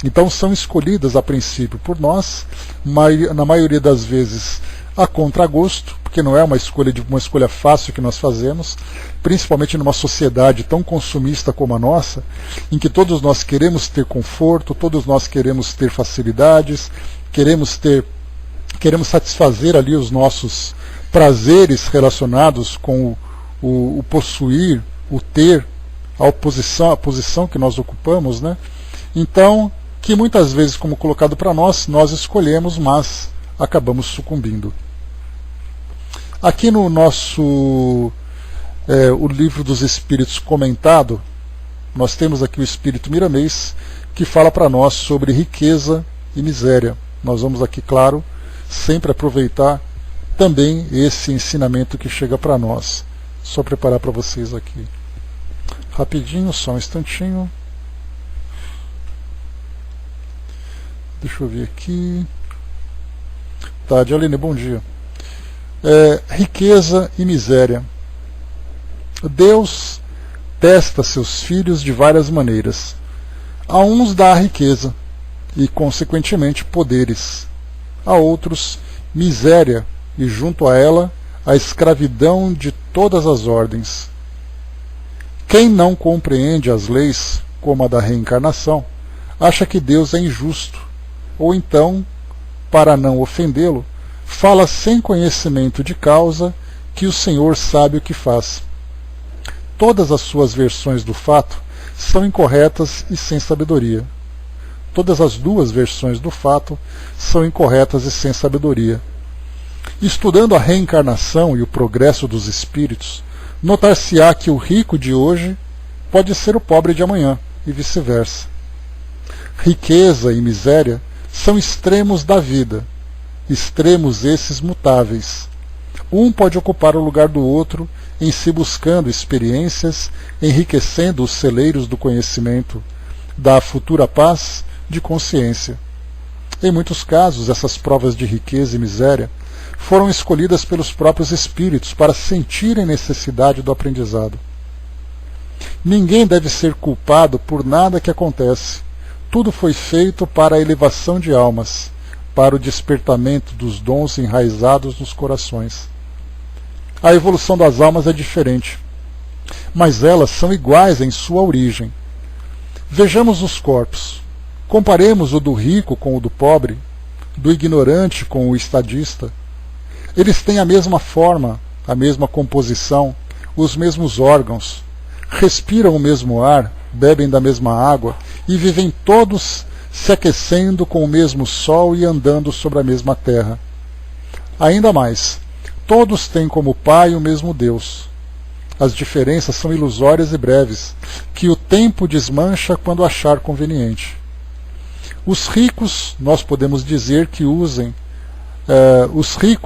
Então são escolhidas a princípio por nós, na maioria das vezes a contragosto, porque não é uma escolha fácil que nós fazemos, principalmente numa sociedade tão consumista como a nossa, em que todos nós queremos ter conforto, todos nós queremos ter facilidades, queremos satisfazer ali os nossos prazeres relacionados com o possuir, o ter, a posição que nós ocupamos, né? Então, que muitas vezes, como colocado para nós escolhemos, mas acabamos sucumbindo. Aqui no nosso o Livro dos Espíritos comentado, nós temos aqui o Espírito Miramês, que fala para nós sobre riqueza e miséria. Nós vamos aqui, claro, sempre aproveitar também esse ensinamento que chega para nós. Só preparar para vocês aqui. Rapidinho, só um instantinho. Deixa eu ver aqui. Tá, Dialine, bom dia. Riqueza e miséria. Deus testa seus filhos de várias maneiras. A uns dá a riqueza e, consequentemente, poderes. A outros, miséria e, junto a ela, a escravidão de todas as ordens. Quem não compreende as leis, como a da reencarnação, acha que Deus é injusto, ou então, para não ofendê-lo, fala sem conhecimento de causa que o Senhor sabe o que faz. Todas as suas versões do fato são incorretas e sem sabedoria. Todas as duas versões do fato são incorretas e sem sabedoria. Estudando a reencarnação e o progresso dos espíritos, notar-se-á que o rico de hoje pode ser o pobre de amanhã, e vice-versa. Riqueza e miséria são extremos da vida, extremos esses mutáveis. Um pode ocupar o lugar do outro em se buscando experiências, enriquecendo os celeiros do conhecimento, da futura paz de consciência. Em muitos casos, essas provas de riqueza e miséria foram escolhidas pelos próprios espíritos para sentirem necessidade do aprendizado. Ninguém deve ser culpado por nada que acontece. Tudo foi feito para a elevação de almas, para o despertamento dos dons enraizados nos corações. A evolução das almas é diferente, mas elas são iguais em sua origem. Vejamos os corpos. Comparemos o do rico com o do pobre, do ignorante com o estadista. Eles têm a mesma forma, a mesma composição, os mesmos órgãos, respiram o mesmo ar, bebem da mesma água e vivem todos se aquecendo com o mesmo sol e andando sobre a mesma terra. Ainda mais, todos têm como pai o mesmo Deus. As diferenças são ilusórias e breves, que o tempo desmancha quando achar conveniente. Os ricos, nós podemos dizer que usem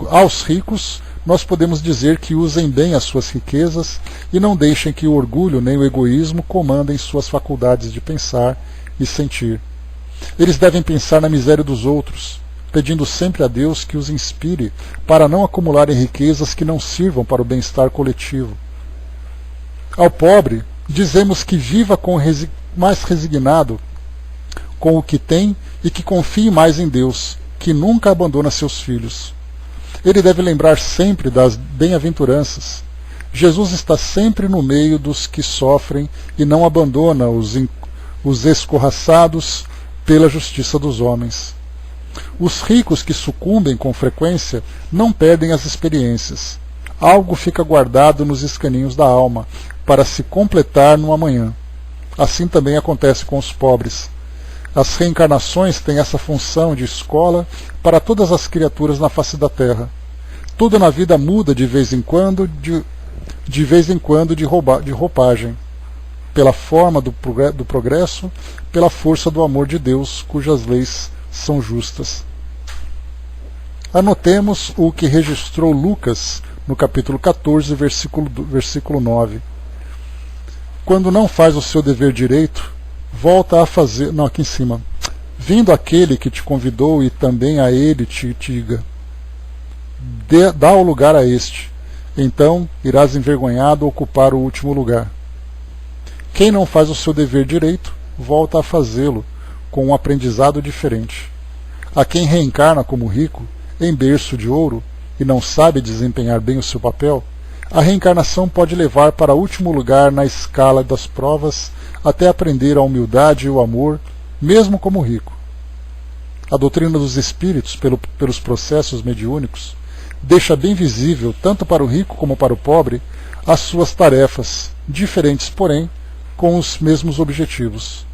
aos ricos, nós podemos dizer que usem bem as suas riquezas e não deixem que o orgulho nem o egoísmo comandem suas faculdades de pensar e sentir. Eles devem pensar na miséria dos outros, pedindo sempre a Deus que os inspire para não acumularem riquezas que não sirvam para o bem-estar coletivo. Ao pobre, dizemos que viva mais resignado com o que tem e que confie mais em Deus, que nunca abandona seus filhos. Ele deve lembrar sempre das bem-aventuranças. Jesus está sempre no meio dos que sofrem e não abandona os escorraçados pela justiça dos homens. Os ricos que sucumbem com frequência não perdem as experiências. Algo fica guardado nos escaninhos da alma, para se completar no amanhã. Assim também acontece com os pobres. As reencarnações têm essa função de escola para todas as criaturas na face da Terra. Tudo na vida muda de vez em quando de roupagem. pela forma do progresso, pela força do amor de Deus, cujas leis são justas. Anotemos o que registrou Lucas no capítulo 14, versículo 9. Quando não faz o seu dever direito, volta a fazer... Não, aqui em cima. Vindo aquele que te convidou e também a ele te diga, dá o lugar a este, então irás envergonhado ocupar o último lugar. Quem não faz o seu dever direito, volta a fazê-lo com um aprendizado diferente. A quem reencarna como rico, em berço de ouro, e não sabe desempenhar bem o seu papel, a reencarnação pode levar para o último lugar na escala das provas, até aprender a humildade e o amor, mesmo como rico. A doutrina dos espíritos, pelos processos mediúnicos, deixa bem visível, tanto para o rico como para o pobre, as suas tarefas, diferentes, porém, com os mesmos objetivos.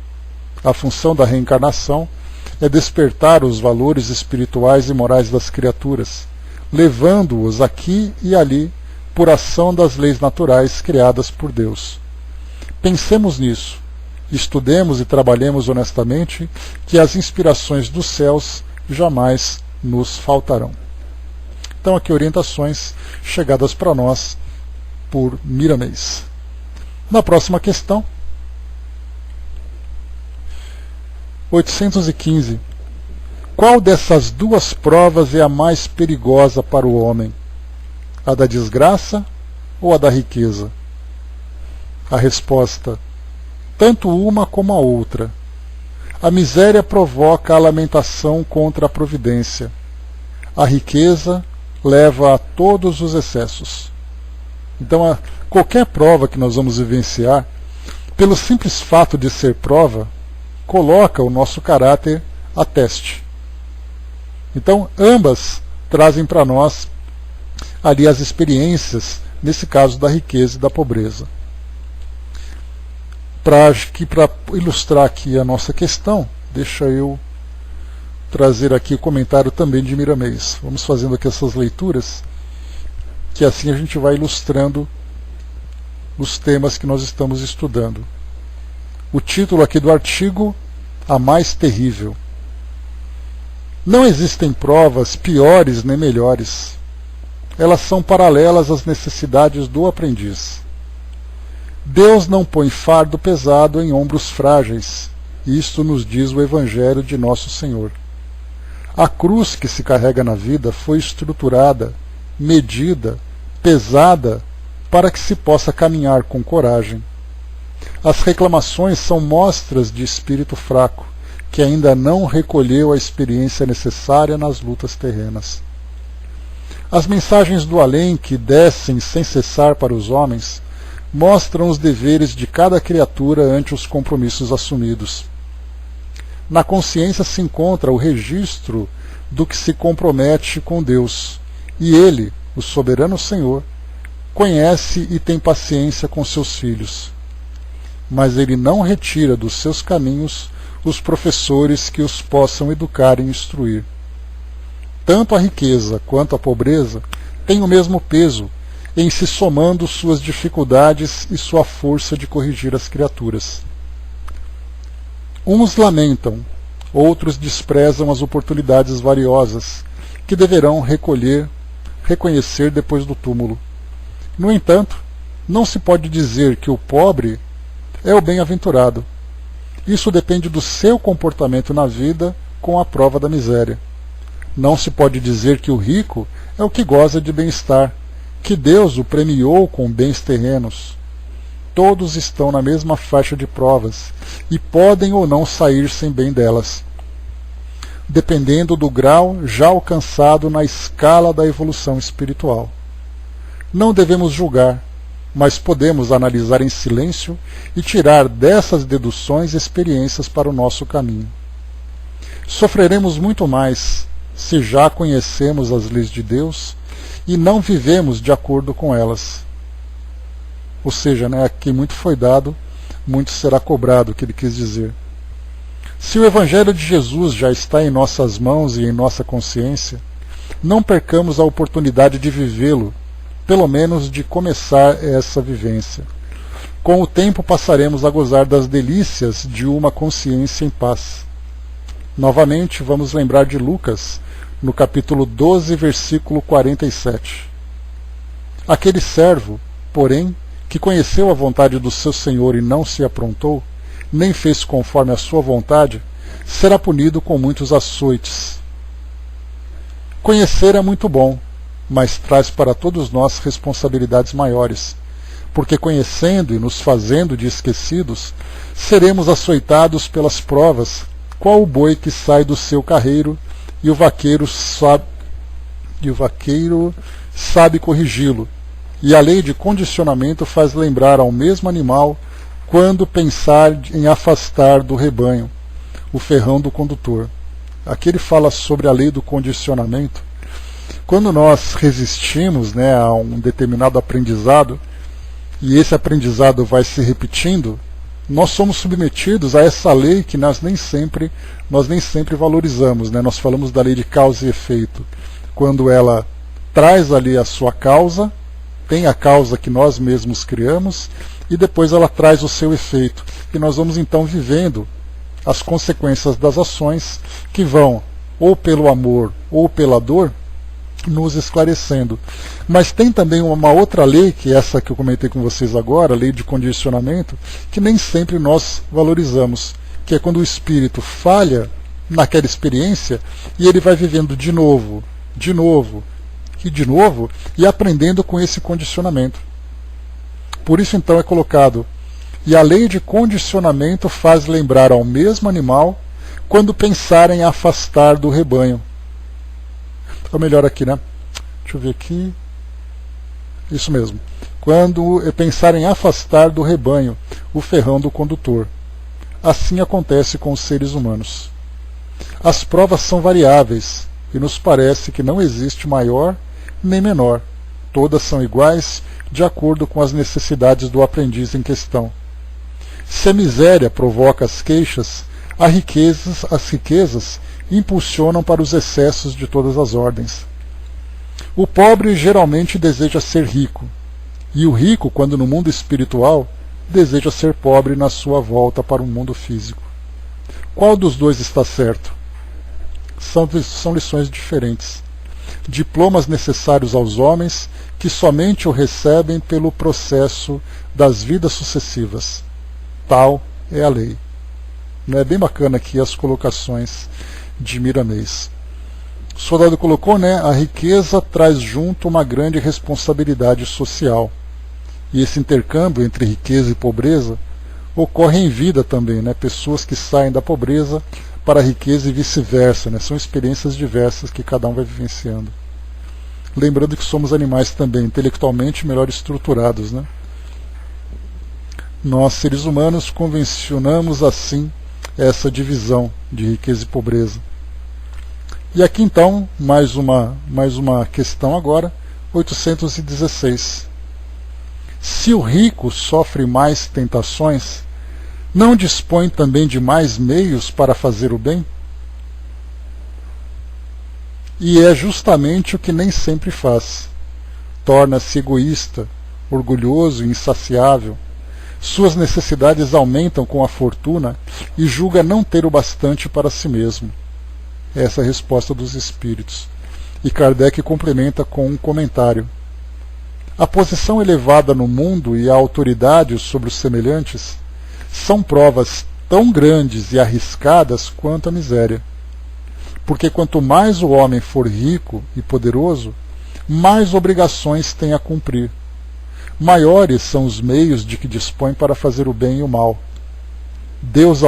A função da reencarnação é despertar os valores espirituais e morais das criaturas, levando-os aqui e ali por ação das leis naturais criadas por Deus. Pensemos nisso, estudemos e trabalhemos honestamente, que as inspirações dos céus jamais nos faltarão. Então aqui orientações chegadas para nós por Miramês. Na próxima questão, 815. Qual dessas duas provas é a mais perigosa para o homem? A da desgraça ou a da riqueza? A resposta: tanto uma como a outra. A miséria provoca a lamentação contra a providência. A riqueza leva a todos os excessos. Então, qualquer prova que nós vamos vivenciar, pelo simples fato de ser prova, coloca o nosso caráter a teste. Então, ambas trazem para nós ali as experiências, nesse caso da riqueza e da pobreza. Para ilustrar aqui a nossa questão, deixa eu trazer aqui o comentário também de Miramês. Vamos fazendo aqui essas leituras, que assim a gente vai ilustrando os temas que nós estamos estudando. O título aqui do artigo: A mais terrível. Não existem provas piores nem melhores. Elas são paralelas às necessidades do aprendiz. Deus não põe fardo pesado em ombros frágeis. Isto nos diz o Evangelho de Nosso Senhor. A cruz que se carrega na vida foi estruturada, medida, pesada, para que se possa caminhar com coragem. As reclamações são mostras de espírito fraco, que ainda não recolheu a experiência necessária nas lutas terrenas. As mensagens do além que descem sem cessar para os homens mostram os deveres de cada criatura ante os compromissos assumidos. Na consciência se encontra o registro do que se compromete com Deus, e Ele, o soberano Senhor, conhece e tem paciência com seus filhos. Mas Ele não retira dos seus caminhos os professores que os possam educar e instruir. Tanto a riqueza quanto a pobreza têm o mesmo peso, em se somando suas dificuldades e sua força de corrigir as criaturas. Uns lamentam, outros desprezam as oportunidades valiosas, que deverão reconhecer depois do túmulo. No entanto, não se pode dizer que o pobre é o bem-aventurado. Isso depende do seu comportamento na vida com a prova da miséria. Não se pode dizer que o rico é o que goza de bem-estar, que Deus o premiou com bens terrenos. Todos estão na mesma faixa de provas e podem ou não sair sem bem delas, dependendo do grau já alcançado na escala da evolução espiritual. Não devemos julgar, mas podemos analisar em silêncio e tirar dessas deduções experiências para o nosso caminho. Sofreremos muito mais se já conhecemos as leis de Deus e não vivemos de acordo com elas. Ou seja, aqui muito foi dado, muito será cobrado, o que ele quis dizer. Se o Evangelho de Jesus já está em nossas mãos e em nossa consciência, não percamos a oportunidade de vivê-lo, pelo menos de começar essa vivência. Com o tempo passaremos a gozar das delícias de uma consciência em paz. Novamente, vamos lembrar de Lucas, no capítulo 12, versículo 47. Aquele servo, porém, que conheceu a vontade do seu senhor e não se aprontou, nem fez conforme a sua vontade, será punido com muitos açoites. Conhecer é muito bom, mas traz para todos nós responsabilidades maiores, porque conhecendo e nos fazendo de esquecidos, seremos açoitados pelas provas, qual o boi que sai do seu carreiro, e o vaqueiro sabe corrigi-lo. E a lei de condicionamento faz lembrar ao mesmo animal, quando pensar em afastar do rebanho, o ferrão do condutor. Aqui ele fala sobre a lei do condicionamento. Quando nós resistimos, a um determinado aprendizado, e esse aprendizado vai se repetindo, nós somos submetidos a essa lei que nós nem sempre valorizamos. Nós falamos da lei de causa e efeito. Quando ela traz ali a sua causa, tem a causa que nós mesmos criamos, e depois ela traz o seu efeito. E nós vamos então vivendo as consequências das ações que vão, ou pelo amor ou pela dor, nos esclarecendo. Mas tem também uma outra lei, que é essa que eu comentei com vocês agora, a lei de condicionamento, que nem sempre nós valorizamos, que é quando o espírito falha naquela experiência e ele vai vivendo de novo, e aprendendo com esse condicionamento. Por isso então é colocado: e a lei de condicionamento faz lembrar ao mesmo animal quando pensar em afastar do rebanho. Ou melhor aqui, Deixa eu ver aqui. Isso mesmo. Quando pensar em afastar do rebanho o ferrão do condutor. Assim acontece com os seres humanos. As provas são variáveis e nos parece que não existe maior nem menor. Todas são iguais de acordo com as necessidades do aprendiz em questão. Se a miséria provoca as queixas, as riquezas impulsionam para os excessos de todas as ordens. O pobre geralmente deseja ser rico, e o rico, quando no mundo espiritual, deseja ser pobre na sua volta para o mundo físico. Qual dos dois está certo? São lições diferentes. Diplomas necessários aos homens que somente o recebem pelo processo das vidas sucessivas. Tal é a lei. Não é bem bacana aqui as colocações de Miramês. O soldado colocou, a riqueza traz junto uma grande responsabilidade social. E esse intercâmbio entre riqueza e pobreza ocorre em vida também, pessoas que saem da pobreza para a riqueza e vice-versa, São experiências diversas que cada um vai vivenciando. Lembrando que somos animais também intelectualmente melhor estruturados, Nós, seres humanos, convencionamos assim essa divisão de riqueza e pobreza. E aqui então, mais uma questão agora, 816. Se o rico sofre mais tentações, não dispõe também de mais meios para fazer o bem? E é justamente o que nem sempre faz. Torna-se egoísta, orgulhoso e insaciável. Suas necessidades aumentam com a fortuna e julga não ter o bastante para si mesmo. Essa é a resposta dos espíritos. E Kardec complementa com um comentário. A posição elevada no mundo e a autoridade sobre os semelhantes são provas tão grandes e arriscadas quanto a miséria. Porque quanto mais o homem for rico e poderoso, mais obrigações tem a cumprir. Maiores são os meios de que dispõe para fazer o bem e o mal. Deus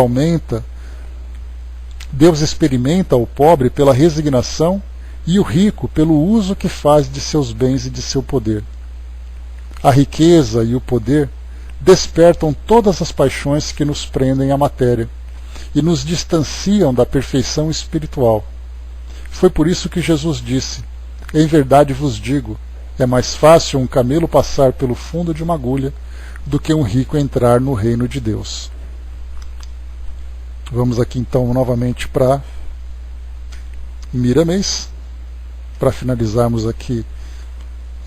experimenta o pobre pela resignação e o rico pelo uso que faz de seus bens e de seu poder. A riqueza e o poder despertam todas as paixões que nos prendem à matéria e nos distanciam da perfeição espiritual. Foi por isso que Jesus disse: em verdade vos digo, é mais fácil um camelo passar pelo fundo de uma agulha do que um rico entrar no reino de Deus. Vamos aqui então novamente para Miramês, para finalizarmos aqui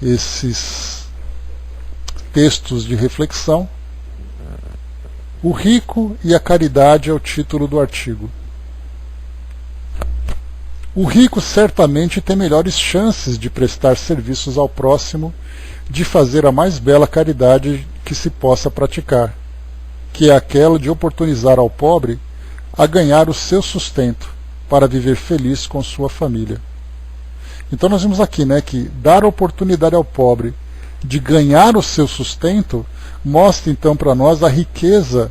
esses textos de reflexão. O rico e a caridade é o título do artigo. O rico certamente tem melhores chances de prestar serviços ao próximo, de fazer a mais bela caridade que se possa praticar, que é aquela de oportunizar ao pobre a ganhar o seu sustento, para viver feliz com sua família. Então nós vimos aqui, né, que dar oportunidade ao pobre de ganhar o seu sustento mostra então para nós a riqueza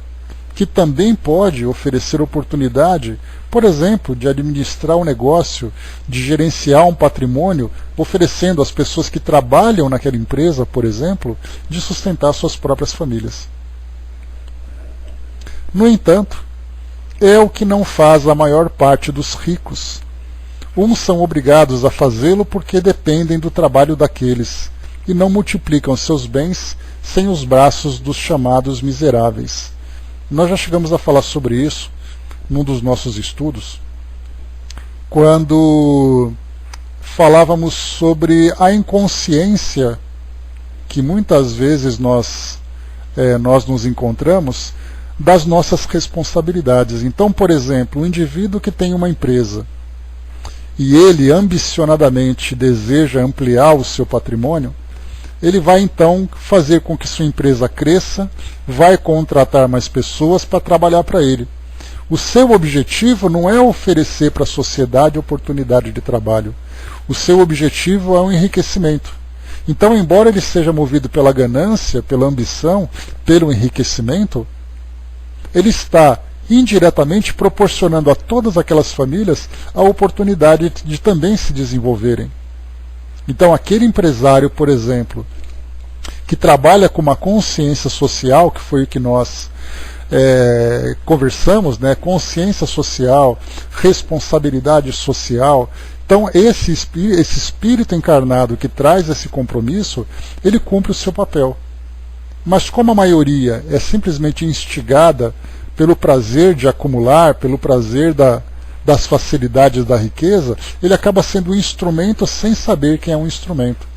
que também pode oferecer oportunidade, por exemplo, de administrar um negócio, de gerenciar um patrimônio, oferecendo às pessoas que trabalham naquela empresa, por exemplo, de sustentar suas próprias famílias. No entanto, é o que não faz a maior parte dos ricos. Uns são obrigados a fazê-lo porque dependem do trabalho daqueles, e não multiplicam seus bens sem os braços dos chamados miseráveis. Nós já chegamos a falar sobre isso num dos nossos estudos, quando falávamos sobre a inconsciência que muitas vezes nós nos encontramos das nossas responsabilidades. Então, por exemplo, um indivíduo que tem uma empresa e ele ambicionadamente deseja ampliar o seu patrimônio, ele vai então fazer com que sua empresa cresça, vai contratar mais pessoas para trabalhar para ele. O seu objetivo não é oferecer para a sociedade oportunidade de trabalho. O seu objetivo é o enriquecimento. Então, embora ele seja movido pela ganância, pela ambição, pelo enriquecimento, ele está indiretamente proporcionando a todas aquelas famílias a oportunidade de também se desenvolverem. Então, aquele empresário, por exemplo, que trabalha com uma consciência social, que foi o que nós conversamos, né? Consciência social, responsabilidade social. Então, esse espírito encarnado que traz esse compromisso, ele cumpre o seu papel. Mas como a maioria é simplesmente instigada pelo prazer de acumular, pelo prazer das facilidades da riqueza, ele acaba sendo um instrumento sem saber quem é um instrumento.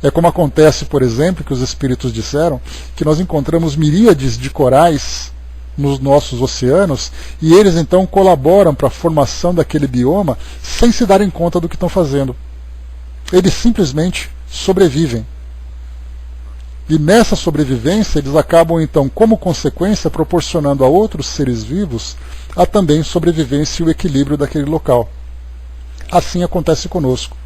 É como acontece, por exemplo, que os espíritos disseram, que nós encontramos miríades de corais nos nossos oceanos, e eles então colaboram para a formação daquele bioma sem se darem conta do que estão fazendo. Eles simplesmente sobrevivem. E nessa sobrevivência eles acabam então, como consequência, proporcionando a outros seres vivos a também sobrevivência e o equilíbrio daquele local. Assim acontece conosco.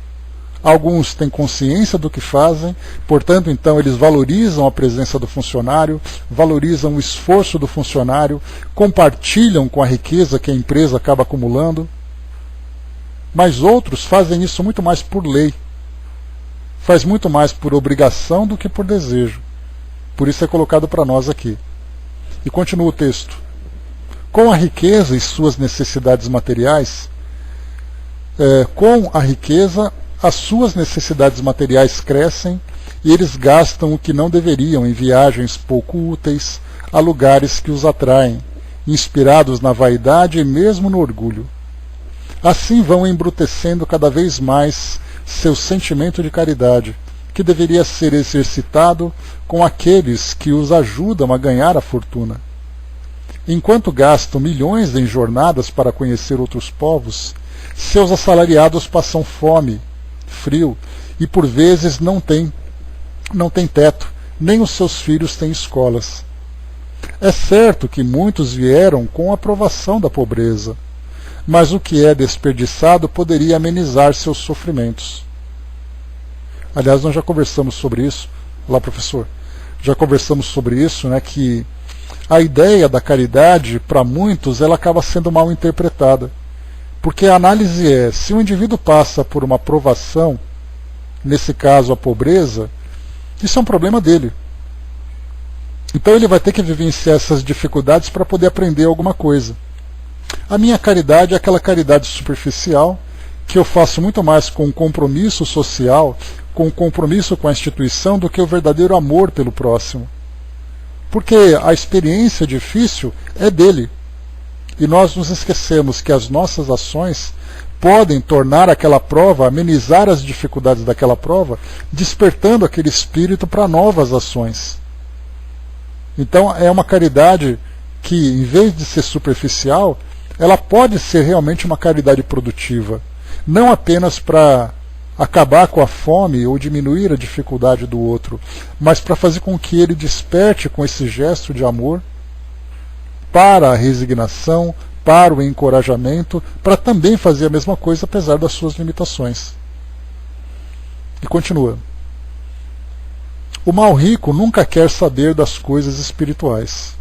Alguns têm consciência do que fazem, portanto, então, eles valorizam a presença do funcionário, valorizam o esforço do funcionário, compartilham com a riqueza que a empresa acaba acumulando. Mas outros fazem isso muito mais por lei. Faz muito mais por obrigação do que por desejo. Por isso é colocado para nós aqui. E continua o texto. Com a riqueza e suas necessidades materiais, as suas necessidades materiais crescem e eles gastam o que não deveriam em viagens pouco úteis a lugares que os atraem, inspirados na vaidade e mesmo no orgulho. Assim vão embrutecendo cada vez mais seu sentimento de caridade, que deveria ser exercitado com aqueles que os ajudam a ganhar a fortuna. Enquanto gastam milhões em jornadas para conhecer outros povos, seus assalariados passam fome, frio, e por vezes não têm teto, nem os seus filhos têm escolas. É certo que muitos vieram com a provação da pobreza, mas o que é desperdiçado poderia amenizar seus sofrimentos. Aliás, nós já conversamos sobre isso. Olá, professor. Já conversamos sobre isso, né, que a ideia da caridade, para muitos, ela acaba sendo mal interpretada. Porque a análise é, se o indivíduo passa por uma provação, nesse caso a pobreza, isso é um problema dele. Então ele vai ter que vivenciar essas dificuldades para poder aprender alguma coisa. A minha caridade é aquela caridade superficial, que eu faço muito mais com um compromisso social, com um compromisso com a instituição, do que o verdadeiro amor pelo próximo. Porque a experiência difícil é dele. E nós nos esquecemos que as nossas ações podem tornar aquela prova, amenizar as dificuldades daquela prova, despertando aquele espírito para novas ações. Então é uma caridade que, em vez de ser superficial, ela pode ser realmente uma caridade produtiva, não apenas para acabar com a fome ou diminuir a dificuldade do outro, mas para fazer com que ele desperte com esse gesto de amor para a resignação, para o encorajamento, para também fazer a mesma coisa apesar das suas limitações. E continua. O mal rico nunca quer saber das coisas espirituais.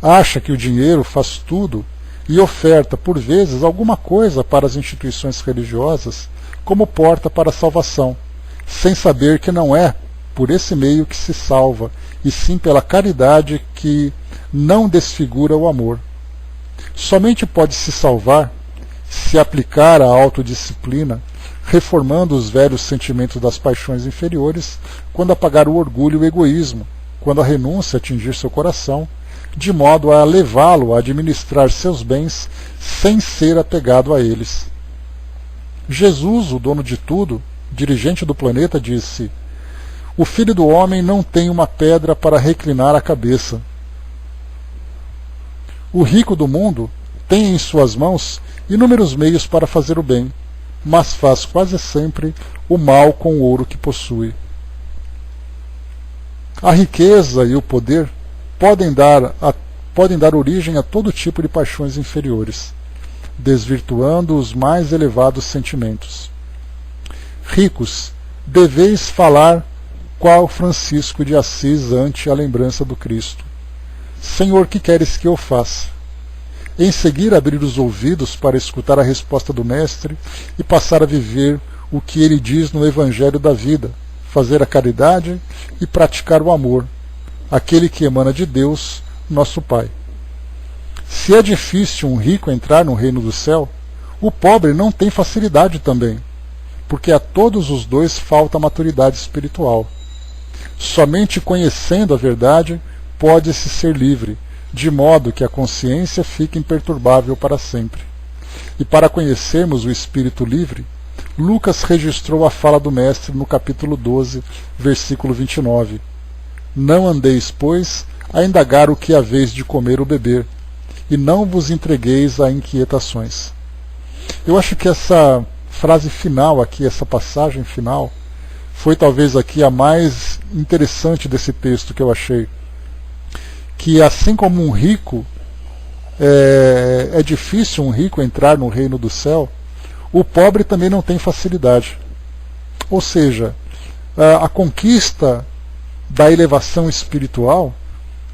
Acha que o dinheiro faz tudo e oferta, por vezes, alguma coisa para as instituições religiosas como porta para a salvação, sem saber que não é por esse meio que se salva, e sim pela caridade que não desfigura o amor. Somente pode se salvar se aplicar a autodisciplina, reformando os velhos sentimentos das paixões inferiores, quando apagar o orgulho e o egoísmo, quando a renúncia atingir seu coração, de modo a levá-lo a administrar seus bens sem ser apegado a eles. Jesus, o dono de tudo, dirigente do planeta, disse: o Filho do Homem não tem uma pedra para reclinar a cabeça. O rico do mundo tem em suas mãos inúmeros meios para fazer o bem, mas faz quase sempre o mal com o ouro que possui. A riqueza e o poder podem dar origem a todo tipo de paixões inferiores, desvirtuando os mais elevados sentimentos. Ricos, deveis falar qual Francisco de Assis ante a lembrança do Cristo: Senhor, que queres que eu faça? Em seguir, abrir os ouvidos para escutar a resposta do Mestre e passar a viver o que ele diz no Evangelho da vida, fazer a caridade e praticar o amor, aquele que emana de Deus, nosso Pai. Se é difícil um rico entrar no reino do céu, o pobre não tem facilidade também, porque a todos os dois falta maturidade espiritual. Somente conhecendo a verdade pode-se ser livre, de modo que a consciência fique imperturbável para sempre. E para conhecermos o espírito livre, Lucas registrou a fala do Mestre no capítulo 12, versículo 29. Não andeis, pois, a indagar o que haveis de comer ou beber, e não vos entregueis a inquietações. Eu acho que essa frase final aqui, essa passagem final, foi talvez aqui a mais interessante desse texto que eu achei. Que assim como um rico, é difícil um rico entrar no reino do céu, o pobre também não tem facilidade. Ou seja, a conquista da elevação espiritual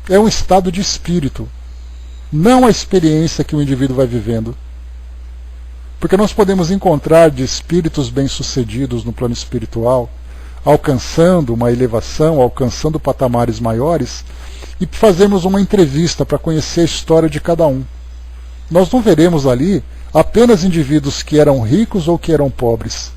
é um estado de espírito, não a experiência que o indivíduo vai vivendo. Porque nós podemos encontrar de espíritos bem-sucedidos no plano espiritual, alcançando uma elevação, alcançando patamares maiores, e fazermos uma entrevista para conhecer a história de cada um. Nós não veremos ali apenas indivíduos que eram ricos ou que eram pobres.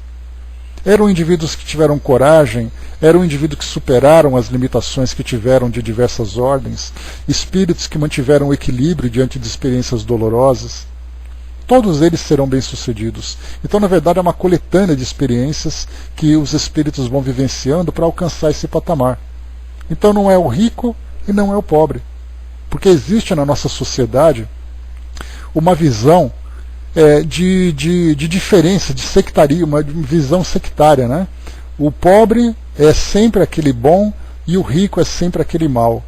Eram indivíduos que tiveram coragem, eram indivíduos que superaram as limitações que tiveram de diversas ordens, espíritos que mantiveram o equilíbrio diante de experiências dolorosas. Todos eles serão bem-sucedidos. Então, na verdade, é uma coletânea de experiências que os espíritos vão vivenciando para alcançar esse patamar. Então não é o rico e não é o pobre. Porque existe na nossa sociedade uma visão de diferença, de sectaria, uma visão sectária, né? O pobre é sempre aquele bom e o rico é sempre aquele mau.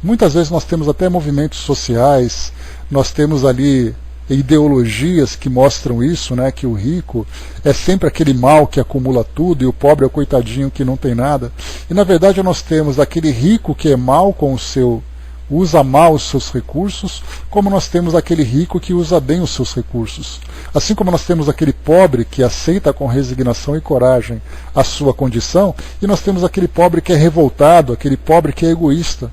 Muitas vezes nós temos até movimentos sociais, nós temos ali ideologias que mostram isso, né? Que o rico é sempre aquele mau que acumula tudo e o pobre é o coitadinho que não tem nada. E na verdade nós temos aquele rico que é mau com o seu, usa mal os seus recursos, como nós temos aquele rico que usa bem os seus recursos. Assim como nós temos aquele pobre que aceita com resignação e coragem a sua condição, e nós temos aquele pobre que é revoltado, aquele pobre que é egoísta.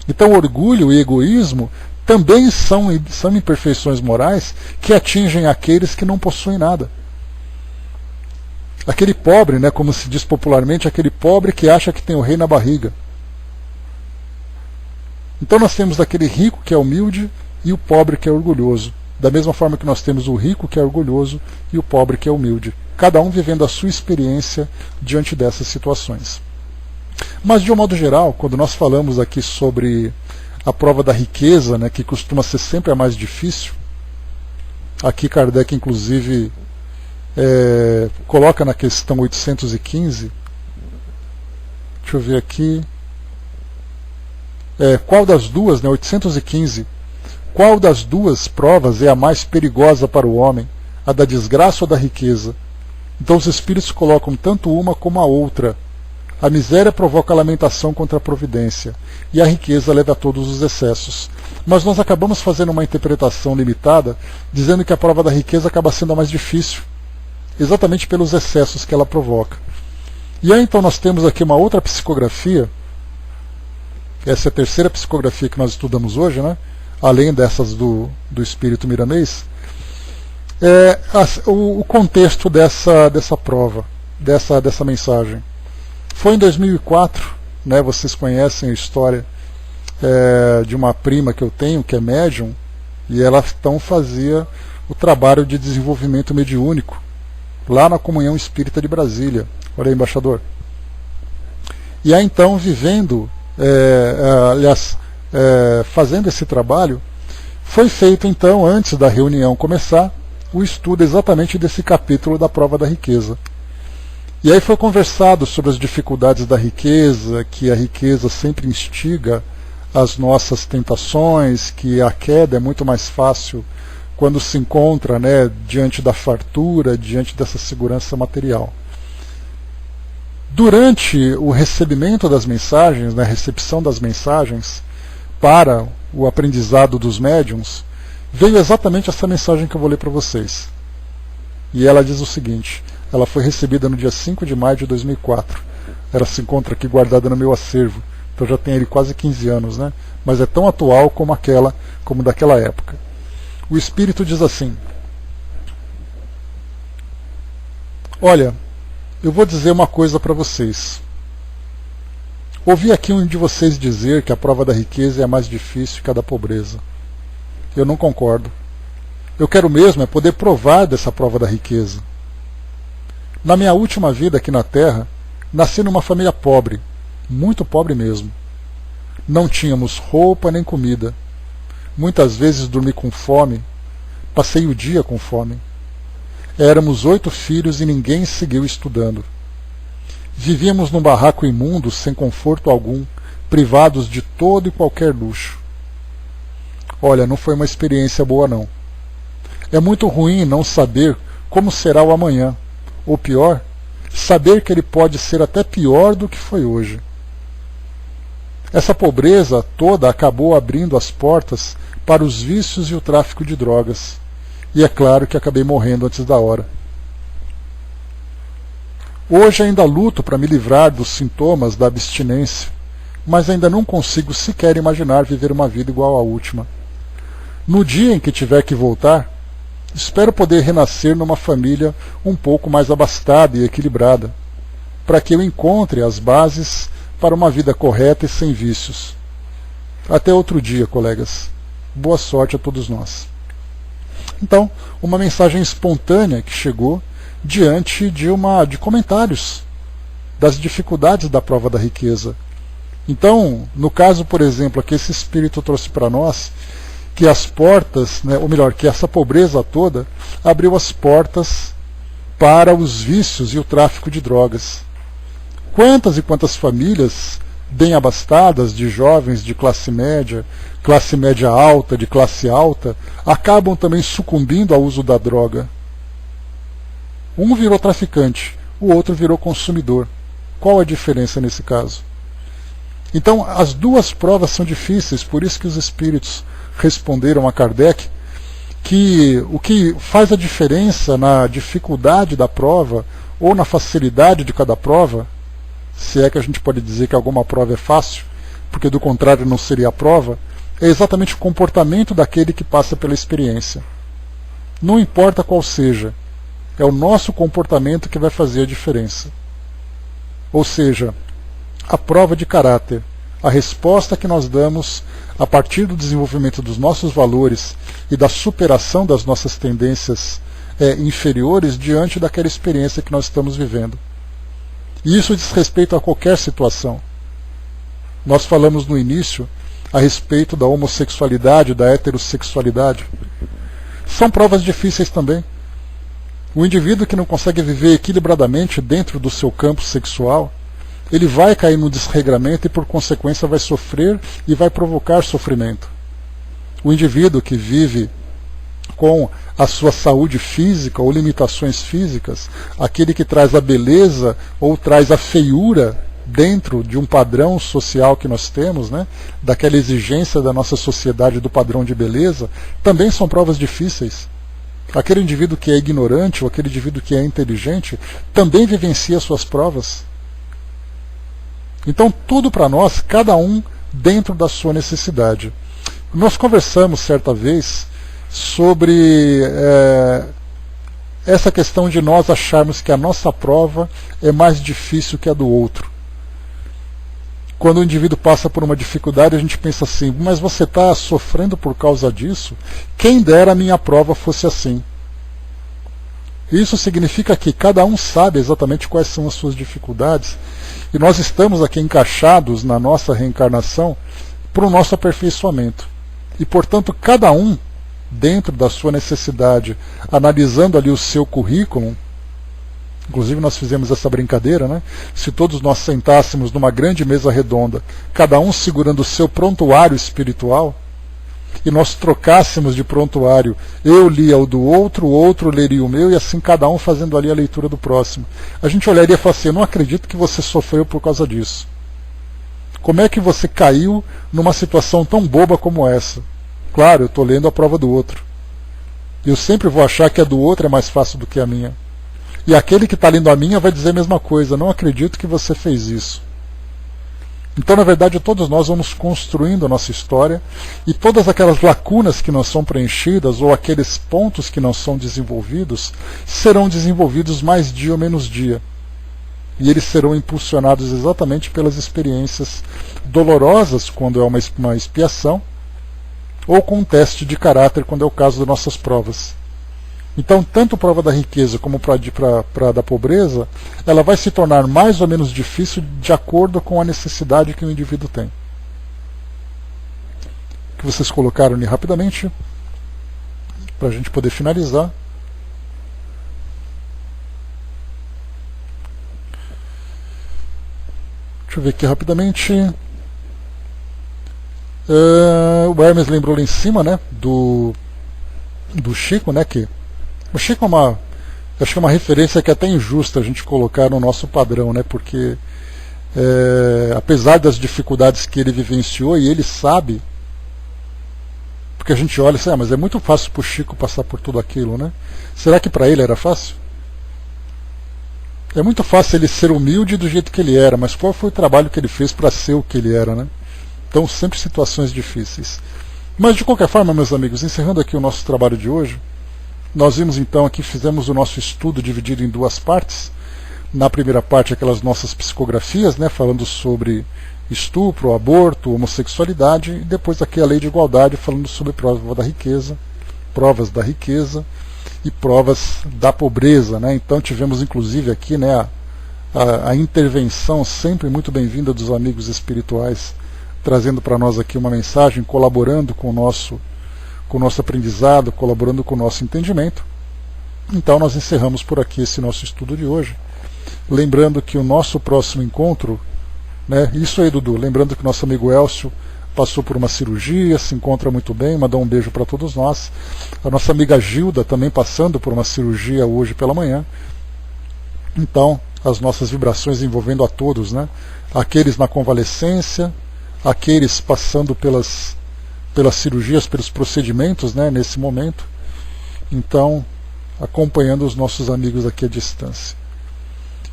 Então orgulho e egoísmo também são imperfeições morais que atingem aqueles que não possuem nada. Aquele pobre, né, como se diz popularmente, aquele pobre que acha que tem o rei na barriga. Então nós temos aquele rico que é humilde e o pobre que é orgulhoso. Da mesma forma que nós temos o rico que é orgulhoso e o pobre que é humilde. Cada um vivendo a sua experiência diante dessas situações. Mas de um modo geral, quando nós falamos aqui sobre a prova da riqueza, né, que costuma ser sempre a mais difícil. Aqui Kardec, inclusive, coloca na questão 815, deixa eu ver aqui, qual das duas, né, 815, qual das duas provas é a mais perigosa para o homem, a da desgraça ou da riqueza? Então os espíritos colocam tanto uma como a outra. A miséria provoca a lamentação contra a providência, e a riqueza leva a todos os excessos. Mas nós acabamos fazendo uma interpretação limitada, dizendo que a prova da riqueza acaba sendo a mais difícil, exatamente pelos excessos que ela provoca. E aí então nós temos aqui uma outra psicografia, essa é a terceira psicografia que nós estudamos hoje, né? Além dessas do espírito miramês, o contexto dessa prova, dessa mensagem. Foi em 2004, né, vocês conhecem a história de uma prima que eu tenho, que é médium, e ela então fazia o trabalho de desenvolvimento mediúnico, lá na Comunhão Espírita de Brasília. Olha aí, embaixador. E aí então, vivendo, fazendo esse trabalho, foi feito então, antes da reunião começar, o estudo exatamente desse capítulo da prova da riqueza. E aí foi conversado sobre as dificuldades da riqueza, que a riqueza sempre instiga as nossas tentações, que a queda é muito mais fácil quando se encontra, né, diante da fartura, diante dessa segurança material. Durante o recebimento das mensagens, né, a recepção das mensagens para o aprendizado dos médiuns, veio exatamente essa mensagem que eu vou ler para vocês. E ela diz o seguinte: ela foi recebida no dia 5 de maio de 2004. Ela se encontra aqui guardada no meu acervo. Então já tem ele quase 15 anos, né? Mas é tão atual como daquela época. O Espírito diz assim: olha, eu vou dizer uma coisa para vocês. Ouvi aqui um de vocês dizer que a prova da riqueza é a mais difícil que a da pobreza. Eu não concordo. Eu quero mesmo é poder provar dessa prova da riqueza. Na minha última vida aqui na Terra, nasci numa família pobre, muito pobre mesmo. Não tínhamos roupa nem comida. Muitas vezes dormi com fome, passei o dia com fome. Éramos 8 filhos e ninguém seguiu estudando. Vivíamos num barraco imundo, sem conforto algum, privados de todo e qualquer luxo. Olha, não foi uma experiência boa não. É muito ruim não saber como será o amanhã. Ou pior, saber que ele pode ser até pior do que foi hoje. Essa pobreza toda acabou abrindo as portas para os vícios e o tráfico de drogas. E é claro que acabei morrendo antes da hora. Hoje ainda luto para me livrar dos sintomas da abstinência, mas ainda não consigo sequer imaginar viver uma vida igual à última. No dia em que tiver que voltar, espero poder renascer numa família um pouco mais abastada e equilibrada, para que eu encontre as bases para uma vida correta e sem vícios. Até outro dia, colegas. Boa sorte a todos nós. Então, uma mensagem espontânea que chegou diante de comentários das dificuldades da prova da riqueza. Então, no caso, por exemplo, que esse espírito trouxe para nós, que as portas, né, ou melhor, que essa pobreza toda abriu as portas para os vícios e o tráfico de drogas. Quantas e quantas famílias bem abastadas, de jovens de classe média alta, de classe alta, acabam também sucumbindo ao uso da droga. Um virou traficante, o outro virou consumidor. Qual a diferença nesse caso? Então, as duas provas são difíceis, por isso que os espíritos responderam a Kardec que o que faz a diferença na dificuldade da prova ou na facilidade de cada prova, se é que a gente pode dizer que alguma prova é fácil, porque do contrário não seria a prova, é exatamente o comportamento daquele que passa pela experiência. Não importa qual seja, é o nosso comportamento que vai fazer a diferença. Ou seja, a prova de caráter, a resposta que nós damos a partir do desenvolvimento dos nossos valores e da superação das nossas tendências inferiores diante daquela experiência que nós estamos vivendo. E isso diz respeito a qualquer situação. Nós falamos no início a respeito da homossexualidade, da heterossexualidade. São provas difíceis também. O indivíduo que não consegue viver equilibradamente dentro do seu campo sexual, ele vai cair no desregramento e, por consequência, vai sofrer e vai provocar sofrimento. O indivíduo que vive com a sua saúde física ou limitações físicas, aquele que traz a beleza ou traz a feiura dentro de um padrão social que nós temos, né, daquela exigência da nossa sociedade do padrão de beleza, também são provas difíceis. Aquele indivíduo que é ignorante ou aquele indivíduo que é inteligente também vivencia suas provas. Então, tudo para nós, cada um dentro da sua necessidade. Nós conversamos certa vez sobre essa questão de nós acharmos que a nossa prova é mais difícil que a do outro. Quando o indivíduo passa por uma dificuldade, a gente pensa assim, mas você está sofrendo por causa disso? Quem dera a minha prova fosse assim. Isso significa que cada um sabe exatamente quais são as suas dificuldades, e nós estamos aqui encaixados na nossa reencarnação para o nosso aperfeiçoamento. E, portanto, cada um, dentro da sua necessidade, analisando ali o seu currículo, inclusive nós fizemos essa brincadeira, né? Se todos nós sentássemos numa grande mesa redonda, cada um segurando o seu prontuário espiritual, e nós trocássemos de prontuário, eu lia o do outro, o outro leria o meu, e assim cada um fazendo ali a leitura do próximo. A gente olharia e falaria assim, eu não acredito que você sofreu por causa disso. Como é que você caiu numa situação tão boba como essa? Claro, eu estou lendo a prova do outro. Eu sempre vou achar que a do outro é mais fácil do que a minha. E aquele que está lendo a minha vai dizer a mesma coisa, não acredito que você fez isso. Então, na verdade, todos nós vamos construindo a nossa história, e todas aquelas lacunas que não são preenchidas, ou aqueles pontos que não são desenvolvidos, serão desenvolvidos mais dia ou menos dia. E eles serão impulsionados exatamente pelas experiências dolorosas, quando é uma expiação, ou com um teste de caráter, quando é o caso das nossas provas. Então, tanto a prova da riqueza como para da pobreza, ela vai se tornar mais ou menos difícil de acordo com a necessidade que o indivíduo tem. O que vocês colocaram ali rapidamente, para a gente poder finalizar. Deixa eu ver aqui rapidamente. O Hermes lembrou lá em cima, né, do Chico, né, que o Chico acho que é uma referência que é até injusta a gente colocar no nosso padrão, né, porque apesar das dificuldades que ele vivenciou, e ele sabe, porque a gente olha e diz, mas é muito fácil para o Chico passar por tudo aquilo, né? Será que para ele era fácil? É muito fácil ele ser humilde do jeito que ele era, mas qual foi o trabalho que ele fez para ser o que ele era, né? Então, sempre situações difíceis. Mas, de qualquer forma, meus amigos, encerrando aqui o nosso trabalho de hoje, nós vimos então aqui, fizemos o nosso estudo dividido em duas partes. Na primeira parte, aquelas nossas psicografias, né, falando sobre estupro, aborto, homossexualidade, e depois aqui a lei de igualdade, falando sobre provas da riqueza e provas da pobreza, né? Então tivemos inclusive aqui, né, a intervenção sempre muito bem-vinda dos amigos espirituais, trazendo para nós aqui uma mensagem, colaborando com o nosso aprendizado, colaborando com o nosso entendimento. Então nós encerramos por aqui esse nosso estudo de hoje. Lembrando que o nosso próximo encontro, né, isso aí, Dudu, lembrando que o nosso amigo Elcio passou por uma cirurgia, se encontra muito bem, mandou um beijo para todos nós. A nossa amiga Gilda também passando por uma cirurgia hoje pela manhã. Então, as nossas vibrações envolvendo a todos, né? Aqueles na convalescência, aqueles passando pelas cirurgias, pelos procedimentos, né, nesse momento. Então, acompanhando os nossos amigos aqui à distância.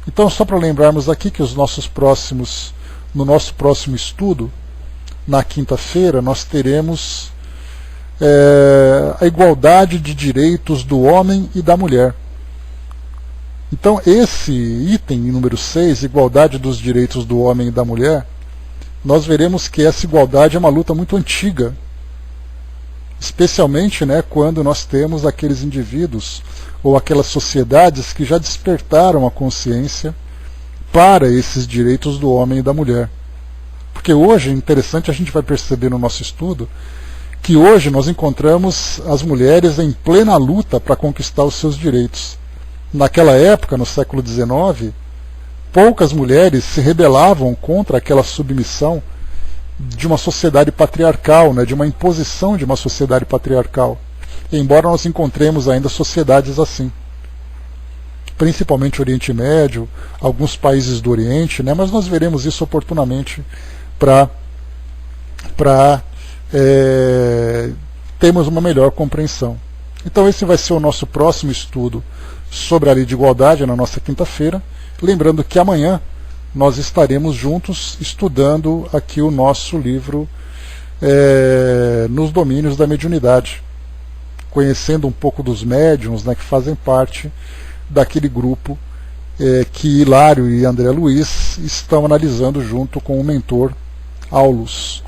Então, só para lembrarmos aqui que no nosso próximo estudo, na quinta-feira, nós teremos a igualdade de direitos do homem e da mulher. Então, esse item número 6, igualdade dos direitos do homem e da mulher, nós veremos que essa igualdade é uma luta muito antiga, especialmente, né, quando nós temos aqueles indivíduos ou aquelas sociedades que já despertaram a consciência para esses direitos do homem e da mulher. Porque hoje, interessante, a gente vai perceber no nosso estudo que hoje nós encontramos as mulheres em plena luta para conquistar os seus direitos. Naquela época, no século XIX, poucas mulheres se rebelavam contra aquela submissão de uma sociedade patriarcal, né, de uma imposição de uma sociedade patriarcal. Embora nós encontremos ainda sociedades assim, principalmente o Oriente Médio, alguns países do Oriente, né, mas nós veremos isso oportunamente para termos uma melhor compreensão. Então esse vai ser o nosso próximo estudo sobre a lei de igualdade na nossa quinta-feira. Lembrando que amanhã nós estaremos juntos estudando aqui o nosso livro Nos Domínios da Mediunidade, conhecendo um pouco dos médiuns, né, que fazem parte daquele grupo que Hilário e André Luiz estão analisando junto com o mentor Aulus.